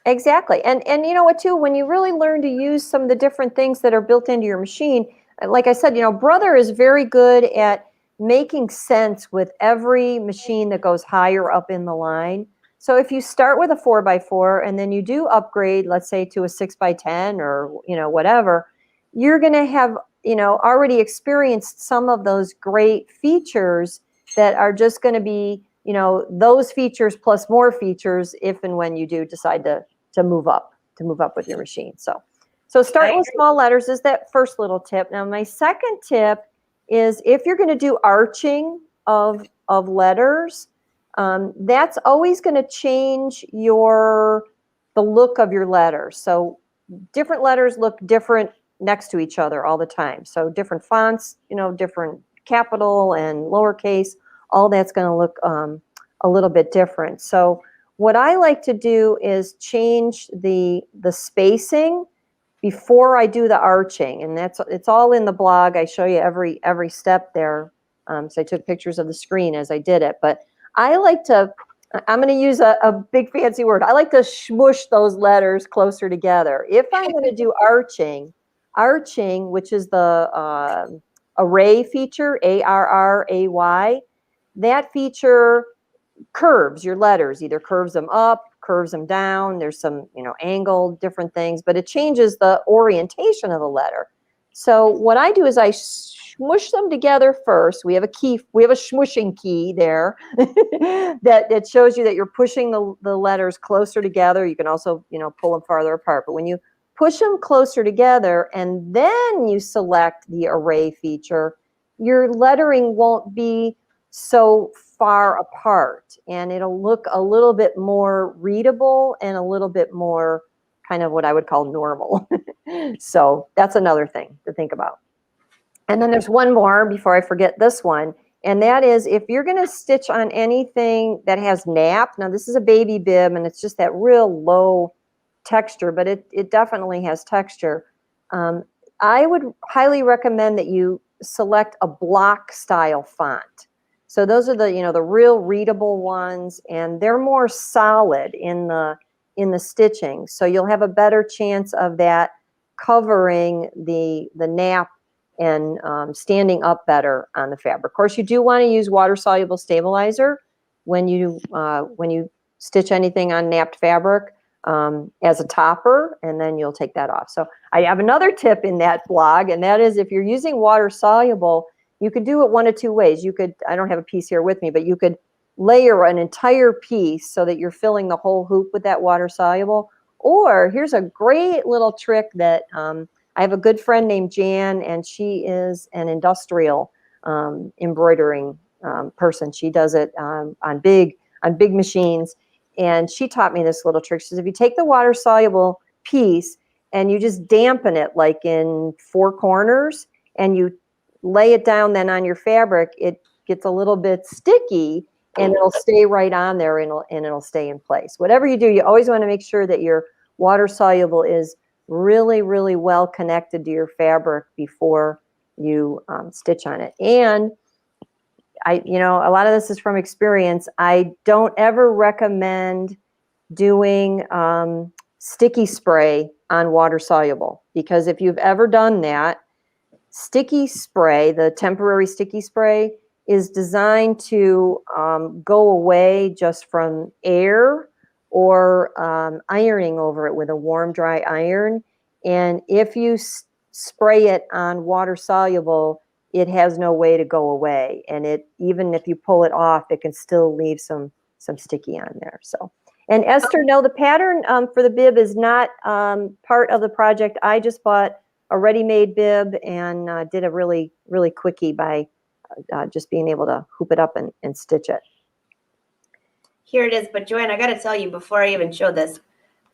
exactly. And you know what too, when you really learn to use some of the different things that are built into your machine, like I said, Brother is very good at making sense with every machine that goes higher up in the line. So if you start with a 4x4 and then you do upgrade, let's say to a 6x10 or, whatever, you're going to have, already experienced some of those great features that are just going to be, those features plus more features if and when you do decide to move up with your machine. So start with small letters is that first little tip. Now, my second tip is if you're going to do arching of letters, that's always going to change the look of your letters. So different letters look different next to each other all the time. So different fonts, different capital and lowercase, all that's going to look a little bit different. So what I like to do is change the spacing before I do the arching, and it's all in the blog. I show you every step there. So I took pictures of the screen as I did it, but I like to, I'm going to use a big fancy word. I like to smush those letters closer together. If I'm going to do arching, which is the array feature, ARRAY, that feature curves your letters, either curves them up, curves them down. There's some, angled different things, but it changes the orientation of the letter. So what I do is I smush them together first. We have a smushing key there that shows you that you're pushing the letters closer together. You can also, pull them farther apart. But when you push them closer together and then you select the array feature, your lettering won't be so far apart, and it'll look a little bit more readable and a little bit more kind of what I would call normal. So that's another thing to think about. And then there's one more before I forget this one, and that is if you're going to stitch on anything that has nap. Now this is a baby bib and it's just that real low texture, but it definitely has texture. I would highly recommend that you select a block style font. So those are the real readable ones, and they're more solid in the stitching. So you'll have a better chance of that covering the nap and standing up better on the fabric. Of course, you do want to use water-soluble stabilizer when you stitch anything on napped fabric as a topper, and then you'll take that off. So I have another tip in that blog, and that is if you're using water-soluble, you could do it one of two ways. You could, I don't have a piece here with me, but you could layer an entire piece so that you're filling the whole hoop with that water soluble. Or here's a great little trick that I have a good friend named Jan, and she is an industrial embroidering person. She does it on big machines. And she taught me this little trick. She says, if you take the water soluble piece and you just dampen it like in 4 corners and you lay it down then on your fabric, it gets a little bit sticky and it'll stay right on there and it'll stay in place. Whatever you do, you always want to make sure that your water soluble is really, really well connected to your fabric before you stitch on it. And a lot of this is from experience. I don't ever recommend doing sticky spray on water soluble, because if you've ever done that, sticky spray, the temporary sticky spray, is designed to go away just from air or ironing over it with a warm, dry iron. And if you spray it on water soluble, it has no way to go away. And even if you pull it off, it can still leave some sticky on there. So, and Esther, no, the pattern for the bib is not part of the project. I just bought a ready-made bib and did a really, really quickie by just being able to hoop it up and stitch it. Here it is. But Joanne, I got to tell you before I even show this,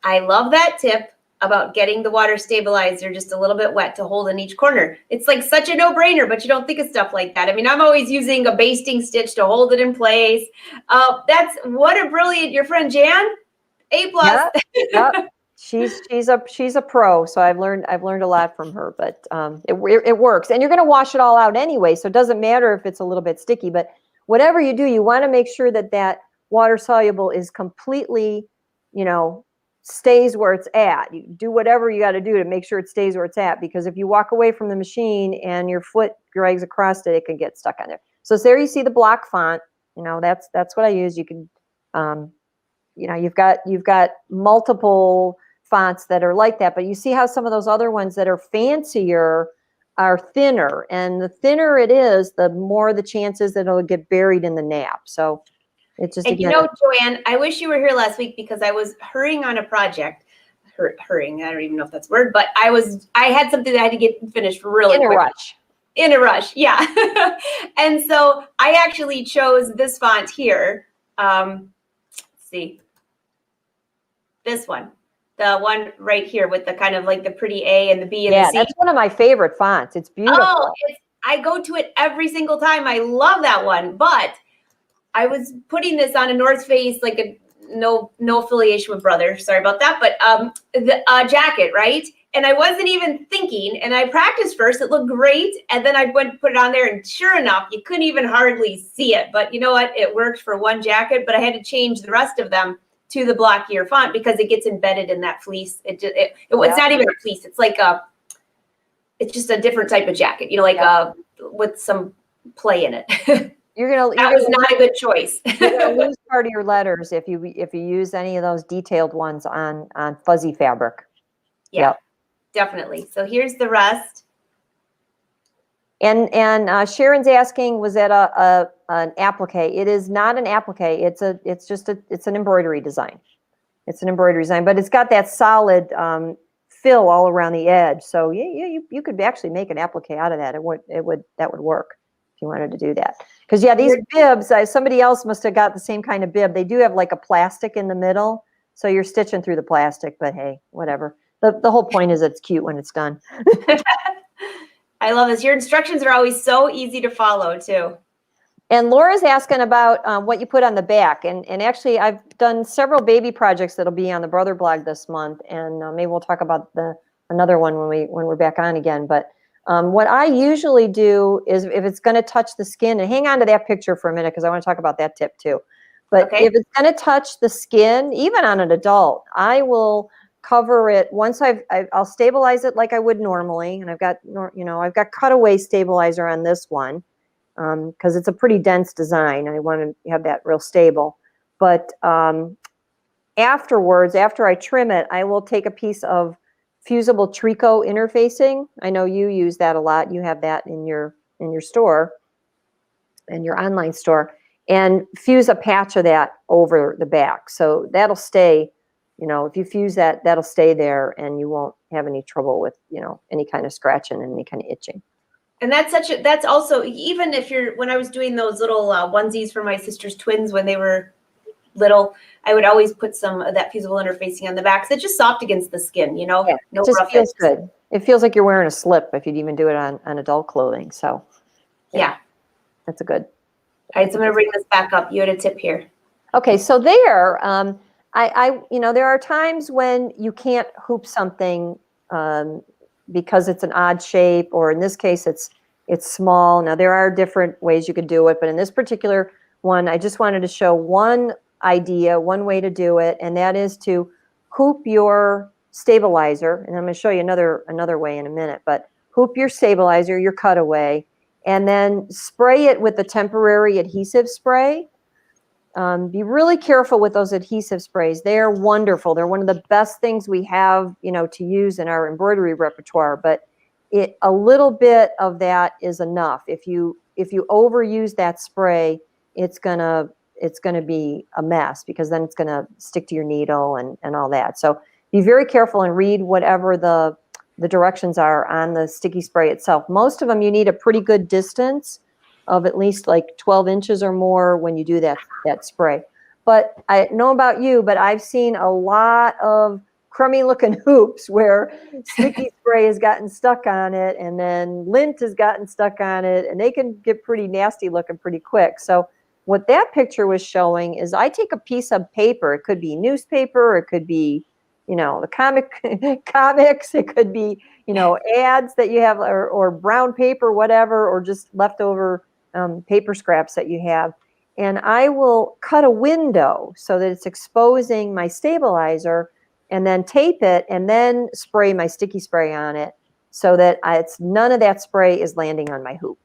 I love that tip about getting the water stabilizer just a little bit wet to hold in each corner. It's like such a no-brainer, but you don't think of stuff like that. I mean, I'm always using a basting stitch to hold it in place. That's what a brilliant, your friend Jan, A plus. Yep. She's a pro, so I've learned a lot from her, but it works. And you're going to wash it all out anyway, so it doesn't matter if it's a little bit sticky, but whatever you do, you want to make sure that water soluble is completely, stays where it's at. You do whatever you got to do to make sure it stays where it's at, because if you walk away from the machine and your foot drags across it, it can get stuck on there. So there you see the block font. That's what I use. You can, you've got multiple fonts that are like that, but you see how some of those other ones that are fancier are thinner, and the thinner it is, the more the chances that it'll get buried in the nap. So it's just, and again, Joanne, I wish you were here last week because I was hurrying on a project. Hurrying, I don't even know if that's a word, but I had something that I had to get finished really quick. In a rush, yeah. And so I actually chose this font here. Let's see. This one. The one right here with the kind of like the pretty A and the B and the C. Yeah, that's one of my favorite fonts. It's beautiful. Oh, I go to it every single time. I love that one. But I was putting this on a North Face, like a no affiliation with Brother. Sorry about that. But the jacket, right? And I wasn't even thinking. And I practiced first. It looked great. And then I went to put it on there. And sure enough, you couldn't even hardly see it. But you know what? It worked for one jacket. But I had to change the rest of them to the blockier font because it gets embedded in that fleece. It's not even a fleece. It's like it's just a different type of jacket, with some play in it. That was not a good choice. You're gonna lose part of your letters if you use any of those detailed ones on fuzzy fabric. Yeah, yep. Definitely. So here's the rest. And Sharon's asking, was that an applique? It is not an applique. It's an embroidery design. It's an embroidery design, but it's got that solid fill all around the edge. So you could actually make an applique out of that. That would work if you wanted to do that. Because these bibs, somebody else must have got the same kind of bib. They do have like a plastic in the middle, so you're stitching through the plastic. But hey, whatever. The whole point is it's cute when it's done. I love this. Your instructions are always so easy to follow too. And Laura's asking about what you put on the back. And actually, I've done several baby projects that'll be on the Brother blog this month. And maybe we'll talk about another one when we're back on again. But what I usually do is if it's going to touch the skin, and hang on to that picture for a minute because I want to talk about that tip too. But if it's going to touch the skin, even on an adult, I will cover it once I'll stabilize it like I would normally, and I've got cutaway stabilizer on this one because it's a pretty dense design. I want to have that real stable. But afterwards, after I trim it, I will take a piece of fusible Trico Interfacing. I know you use that a lot. You have that in your store, in your online store, and fuse a patch of that over the back. So that'll stay. If you fuse that, that'll stay there and you won't have any trouble with, any kind of scratching and any kind of itching. And that's also, even if when I was doing those little onesies for my sister's twins when they were little, I would always put some of that fusible interfacing on the back. So it's just soft against the skin, no it just feels good. It feels like you're wearing a slip if you'd even do it on adult clothing. So yeah. That's a good. All right, so I'm going to bring this back up. You had a tip here. Okay, so there, there are times when you can't hoop something because it's an odd shape, or in this case, it's small. Now there are different ways you could do it, but in this particular one, I just wanted to show one idea, one way to do it, and that is to hoop your stabilizer. And I'm going to show you another way in a minute, but hoop your stabilizer, your cutaway, and then spray it with the temporary adhesive spray. Be really careful with those adhesive sprays. They're wonderful. They're one of the best things we have, to use in our embroidery repertoire. But a little bit of that is enough. If you overuse that spray, it's gonna be a mess because then it's gonna stick to your needle and all that. So be very careful and read whatever the directions are on the sticky spray itself. Most of them you need a pretty good distance of at least like 12 inches or more when you do that spray. But I know about you, but I've seen a lot of crummy looking hoops where sticky spray has gotten stuck on it and then lint has gotten stuck on it, and they can get pretty nasty looking pretty quick. So what that picture was showing is I take a piece of paper. It could be newspaper. It could be, the comics. It could be, ads that you have, or brown paper, whatever, or just leftover paper scraps that you have. And I will cut a window so that it's exposing my stabilizer, and then tape it, and then spray my sticky spray on it so that none of that spray is landing on my hoop.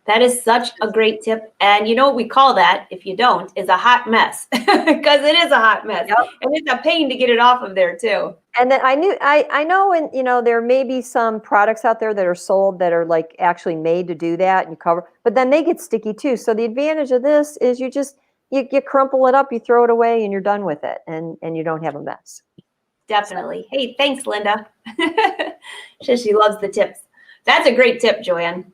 That is such a great tip. And you know what we call that, if you don't, is a hot mess, because it is a hot mess. Yep. And it's a pain to get it off of there too. And then I know, and there may be some products out there that are sold that are like actually made to do that, and you cover, but then they get sticky too. So the advantage of this is you crumple it up, you throw it away, and you're done with it, and you don't have a mess. Definitely. Hey, thanks, Linda. She loves the tips. That's a great tip, Joanne.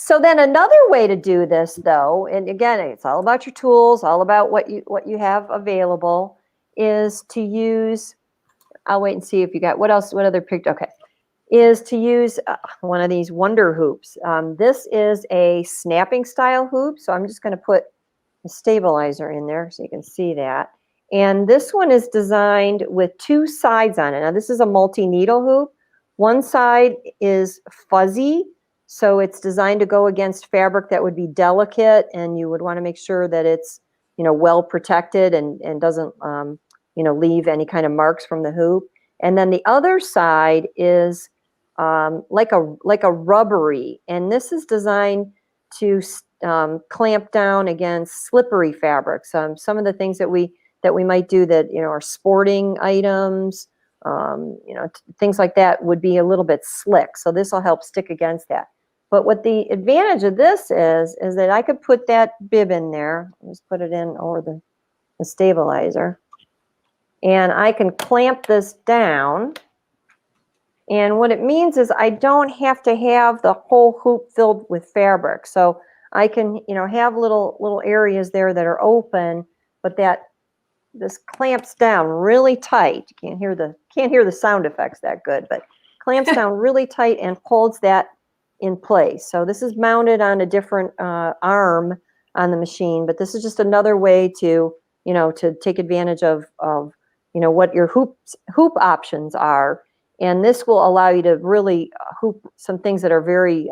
So then another way to do this, though, and again, it's all about your tools, all about what you have available, is to use. I'll wait and see if you got what other picture. Okay, is to use one of these Wonder hoops. This is a snapping style hoop, so I'm just going to put a stabilizer in there so you can see that. And this one is designed with two sides on it. Now this is a multi-needle hoop. One side is fuzzy, so it's designed to go against fabric that would be delicate, and you would want to make sure that it's well protected and doesn't leave any kind of marks from the hoop. And then the other side is like a rubbery, and this is designed to clamp down against slippery fabrics. Some of the things that we might do that are sporting items, things like that would be a little bit slick. So this will help stick against that. But what the advantage of this is that I could put that bib in there. Just put it in over the stabilizer. And I can clamp this down. And what it means is I don't have to have the whole hoop filled with fabric. So I can, have little areas there that are open, but this clamps down really tight. You can't hear the sound effects that good, but clamps down really tight and holds that in place. So this is mounted on a different arm on the machine, but this is just another way to take advantage of what your hoop options are. And this will allow you to really hoop some things that are very,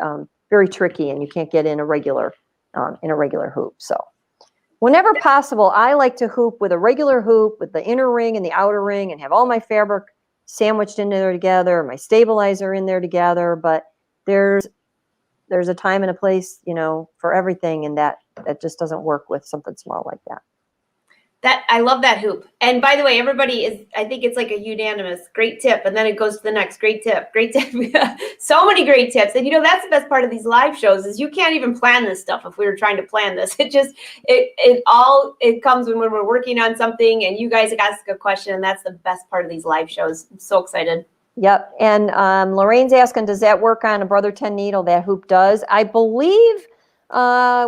very tricky, and you can't get in a regular hoop. So whenever possible, I like to hoop with a regular hoop with the inner ring and the outer ring, and have all my fabric sandwiched in there together, my stabilizer in there together. But there's a time and a place, for everything, and that just doesn't work with something small like that. I love that hoop. And by the way, I think it's like a unanimous great tip. And then it goes to the next great tip, great tip. So many great tips. And that's the best part of these live shows is you can't even plan this stuff. If we were trying to plan this, it comes when we're working on something and you guys ask a question. And that's the best part of these live shows. I'm so excited. Yep. And Lorraine's asking, does that work on a Brother 10 needle? That hoop does. I believe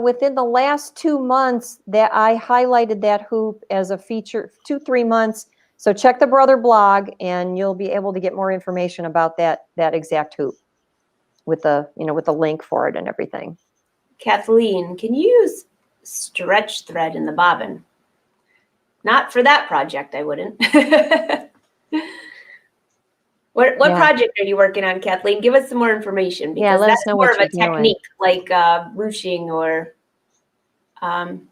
within the last 2 months that I highlighted that hoop as a feature, 2-3 months. So check the Brother blog and you'll be able to get more information about that exact hoop with the link for it and everything. Kathleen, can you use stretch thread in the bobbin? Not for that project, I wouldn't. What project are you working on, Kathleen? Give us some more information, because let us that's know more what of a you're doing. technique like ruching or. And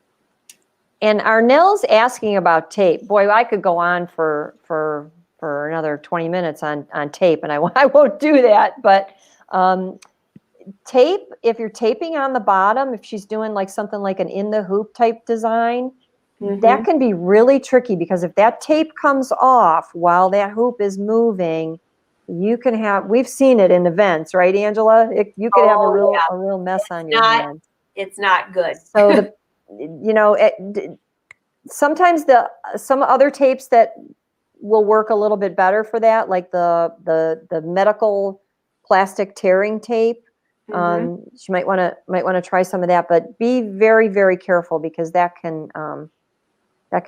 Arnell's asking about tape. Boy, I could go on for another 20 minutes on tape, and I won't do that. But tape, if you're taping on the bottom, if she's doing like something like an in the hoop type design, that can be really tricky, because if that tape comes off while that hoop is moving, we've seen it in events, right, Angela? You could have a real mess on your hands. It's not good. So sometimes some other tapes that will work a little bit better for that, like the medical plastic tearing tape. She might want to try some of that, but be very, very careful, because that could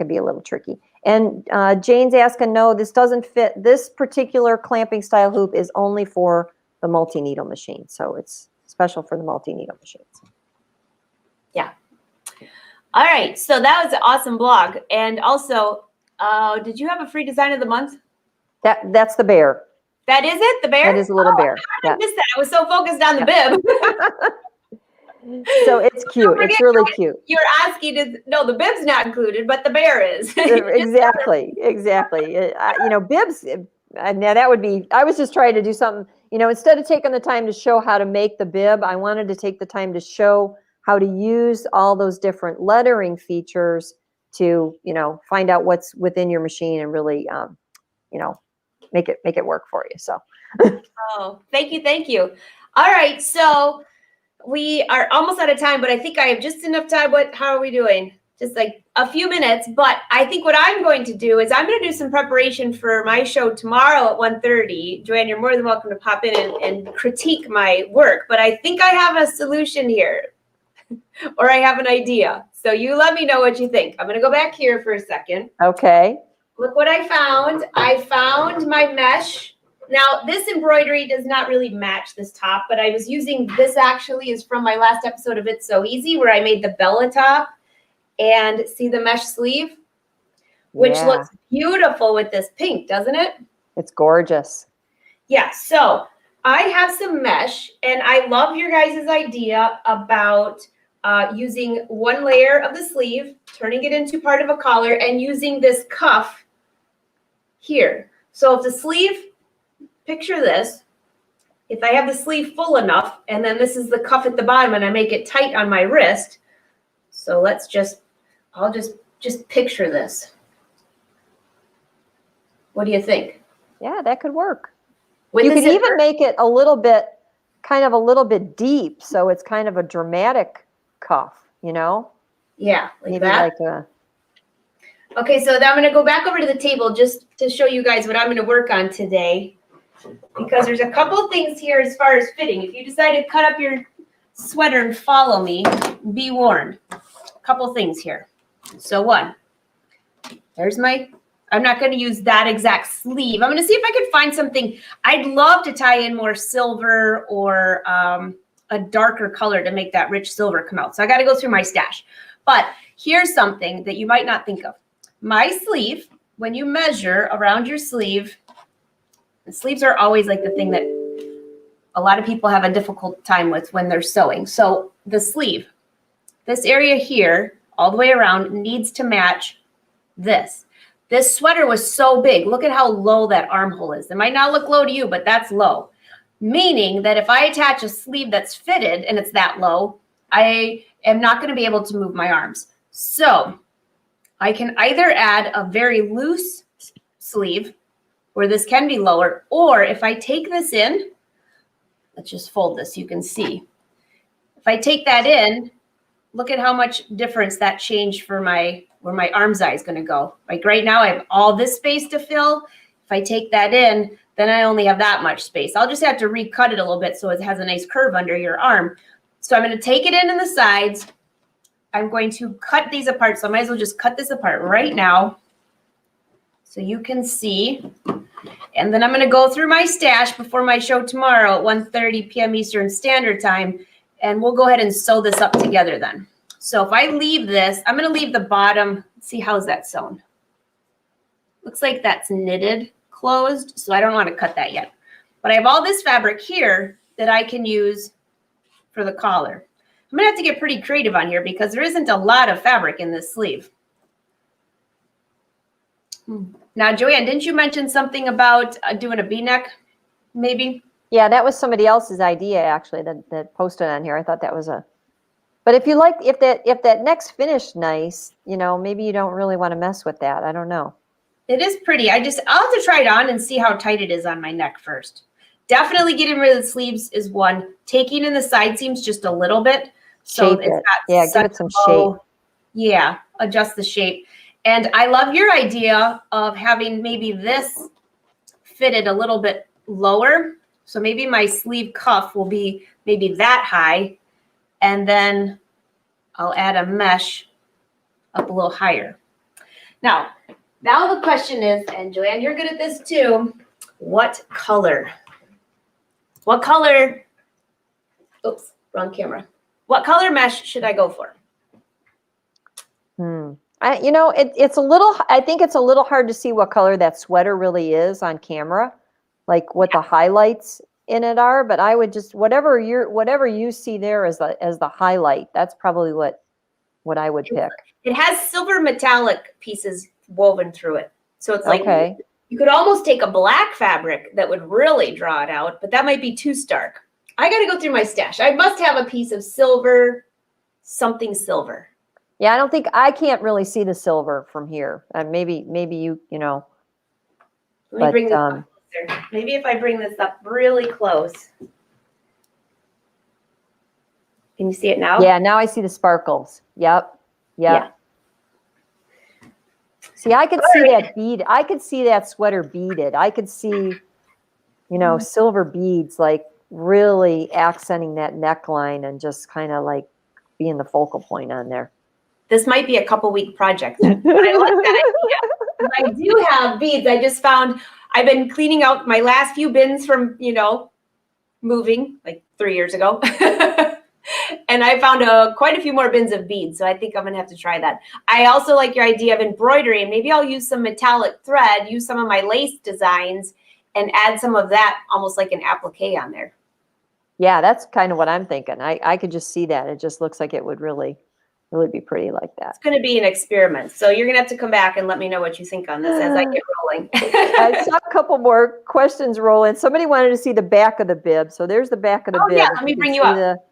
be a little tricky. And Jane's asking, no, this doesn't fit. This particular clamping style hoop is only for the multi-needle machine. So it's special for the multi-needle machines. Yeah. All right, so that was an awesome blog. And also, did you have a free design of the month? That's the bear. That is it, the bear? That is a little bear. I missed that. I was so focused on the bib. So it's cute. It's really cute. You're asking, no, the bib's not included, but the bear is. Exactly. Bibs. Now that would be. I was just trying to do something. Instead of taking the time to show how to make the bib, I wanted to take the time to show how to use all those different lettering features to, find out what's within your machine and really, make it work for you. So. Oh, thank you. All right, so we are almost out of time, but I think I have just enough time. How are we doing? Just like a few minutes, but I think what I'm going to do is I'm going to do some preparation for my show tomorrow at 1:30. Joanne, you're more than welcome to pop in and critique my work, but I think I have a solution here, or I have an idea. So you let me know what you think. I'm going to go back here for a second. Okay. Look what I found. I found my mesh. Now, this embroidery does not really match this top, but I was using this actually is from my last episode of It's So Easy, where I made the Bella top. And see the mesh sleeve, which looks beautiful with this pink, doesn't it? It's gorgeous. Yeah, so I have some mesh, and I love your guys' idea about using one layer of the sleeve, turning it into part of a collar, and using this cuff here. So if the sleeve, picture this, if I have the sleeve full enough, and then this is the cuff at the bottom, and I make it tight on my wrist. So I'll just picture this. What do you think? Yeah, that could work. With you could even make it a little bit deep, so it's kind of a dramatic cuff, Yeah, like maybe that. Okay, so now I'm going to go back over to the table just to show you guys what I'm going to work on today, because there's a couple things here as far as fitting. If you decide to cut up your sweater and follow me, be warned. A couple things here. So one, I'm not going to use that exact sleeve. I'm going to see if I could find something. I'd love to tie in more silver or a darker color to make that rich silver come out. So I got to go through my stash. But here's something that you might not think of. My sleeve, when you measure around your sleeve, the sleeves are always like the thing that a lot of people have a difficult time with when they're sewing. So the sleeve, this area here, all the way around, needs to match this. This sweater was so big. Look at how low that armhole is. It might not look low to you, but that's low. Meaning that if I attach a sleeve that's fitted and it's that low, I am not going to be able to move my arms. So I can either add a very loose sleeve where this can be lower, or if I take this in, let's just fold this, you can see. If I take that in, look at how much difference that changed for where my arm's eye is going to go. Like right now, I have all this space to fill. If I take that in, then I only have that much space. I'll just have to recut it a little bit so it has a nice curve under your arm. So I'm going to take it in the sides. I'm going to cut these apart. So I might as well just cut this apart right now so you can see. And then I'm going to go through my stash before my show tomorrow at 1:30 p.m. Eastern Standard Time. And we'll go ahead and sew this up together then. So if I leave this, I'm going to leave the bottom. Let's see, how's that sewn? Looks like that's knitted closed, so I don't want to cut that yet. But I have all this fabric here that I can use for the collar. I'm going to have to get pretty creative on here because there isn't a lot of fabric in this sleeve. Now, Joanne, didn't you mention something about doing a V-neck, maybe? Yeah, that was somebody else's idea actually that posted on here. I thought that was but if you like, if that neck's finished nice, maybe you don't really want to mess with that. I don't know. It is pretty. I'll have to try it on and see how tight it is on my neck first. Definitely getting rid of the sleeves is one. Taking in the side seams just a little bit. So shape it. Yeah, give it some shape. Yeah, adjust the shape. And I love your idea of having maybe this fitted a little bit lower. So maybe my sleeve cuff will be maybe that high. And then I'll add a mesh up a little higher. Now the question is, and Joanne, you're good at this too, what color? What color? Oops, wrong camera. What color mesh should I go for? It's a little, I think it's a little hard to see what color that sweater really is on camera, like what the highlights in it are, but I would just, whatever you see there as the highlight, that's probably what I would pick. It has silver metallic pieces woven through it. So it's like, okay. You could almost take a black fabric that would really draw it out, but that might be too stark. I got to go through my stash. I must have a piece of silver, something silver. Yeah, I can't really see the silver from here. And maybe you know. Let me bring this up closer. Maybe if I bring this up really close. Can you see it now? Yeah, now I see the sparkles. Yep. Yeah. See, I could see that bead. I could see that sweater beaded. I could see, silver beads like really accenting that neckline and just kind of like being the focal point on there. This might be a couple-week project. I like that idea. I do have beads. I just found I've been cleaning out my last few bins from, moving like 3 years ago. And I found quite a few more bins of beads. So I think I'm going to have to try that. I also like your idea of embroidery. And maybe I'll use some metallic thread, use some of my lace designs, and add some of that almost like an applique on there. Yeah, that's kind of what I'm thinking. I could just see that. It just looks like it would really be pretty like that. It's going to be an experiment. So you're going to have to come back and let me know what you think on this as I get rolling. I saw a couple more questions roll in. Somebody wanted to see the back of the bib. So there's the back of the bib. Yeah, let me bring you up.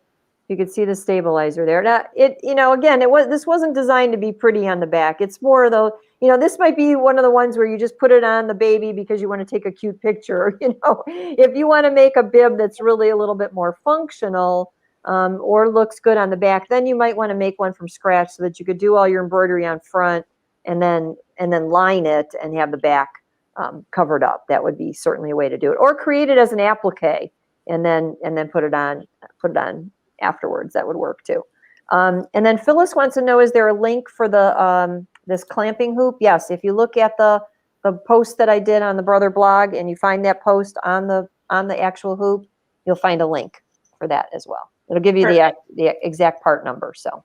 You could see the stabilizer there. Now, again, this wasn't designed to be pretty on the back. It's more though, this might be one of the ones where you just put it on the baby because you want to take a cute picture. If you want to make a bib that's really a little bit more functional, or looks good on the back, then you might want to make one from scratch so that you could do all your embroidery on front and then line it and have the back covered up. That would be certainly a way to do it. Or create it as an applique and then put it on afterwards. That would work too. And then Phyllis wants to know, is there a link for the this clamping hoop? Yes, if you look at the post that I did on the Brother blog and you find that post on the actual hoop, you'll find a link for that as well. It'll give you the exact part number. So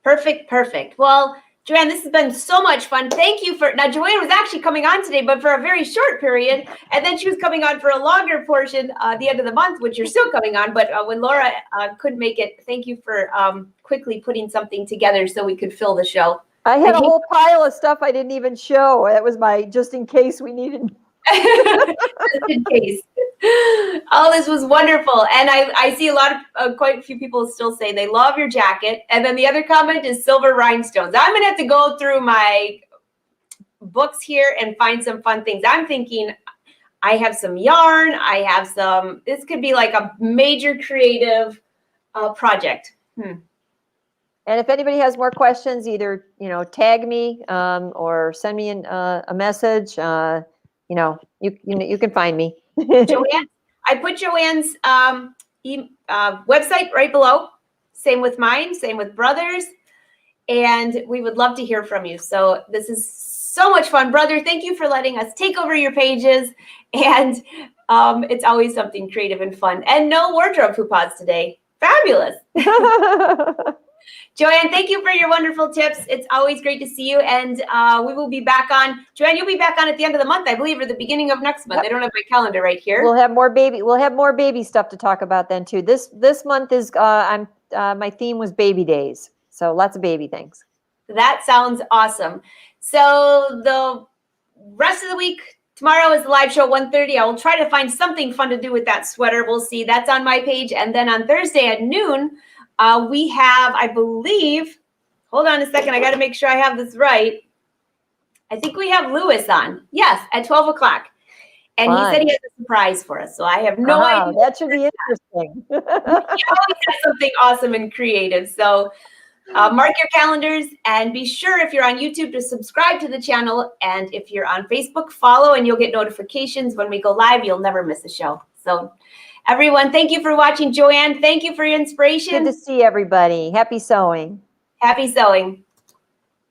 perfect. Well, Joanne, this has been so much fun. Thank you now. Joanne was actually coming on today, but for a very short period, and then she was coming on for a longer portion the end of the month, which you're still coming on. But when Laura couldn't make it, thank you for quickly putting something together so we could fill the show. I had a whole pile of stuff I didn't even show. That was my just in case we needed. Just in case. Oh, this was wonderful. And I see quite a few people still saying they love your jacket. And then the other comment is silver rhinestones. I'm going to have to go through my books here and find some fun things. I'm thinking I have some yarn. I have this could be like a major creative project. And if anybody has more questions, either, tag me or send me a message. You can find me. Joanne, I put Joanne's website right below. Same with mine, same with Brothers. And we would love to hear from you. So this is so much fun. Brother, thank you for letting us take over your pages. And it's always something creative and fun. And no wardrobe coupons today. Fabulous. Joanne, thank you for your wonderful tips. It's always great to see you. And we will be back on. Joanne, you'll be back on at the end of the month, I believe, or the beginning of next month. Yep. I don't have my calendar right here. We'll have more baby stuff to talk about then too. This month is my theme was baby days. So lots of baby things. That sounds awesome. So the rest of the week, tomorrow is the live show, 1:30. I will try to find something fun to do with that sweater. We'll see. That's on my page. And then on Thursday at noon, we have, I believe, hold on a second. I got to make sure I have this right. I think we have Lewis on. Yes, at 12 o'clock. And he said he has a surprise for us. So I have no idea. That should be interesting. He always has something awesome and creative. So mark your calendars and be sure if you're on YouTube to subscribe to the channel. And if you're on Facebook, follow and you'll get notifications when we go live. You'll never miss a show. So everyone, thank you for watching. Joanne, thank you for your inspiration. Good to see everybody. Happy sewing. Happy sewing.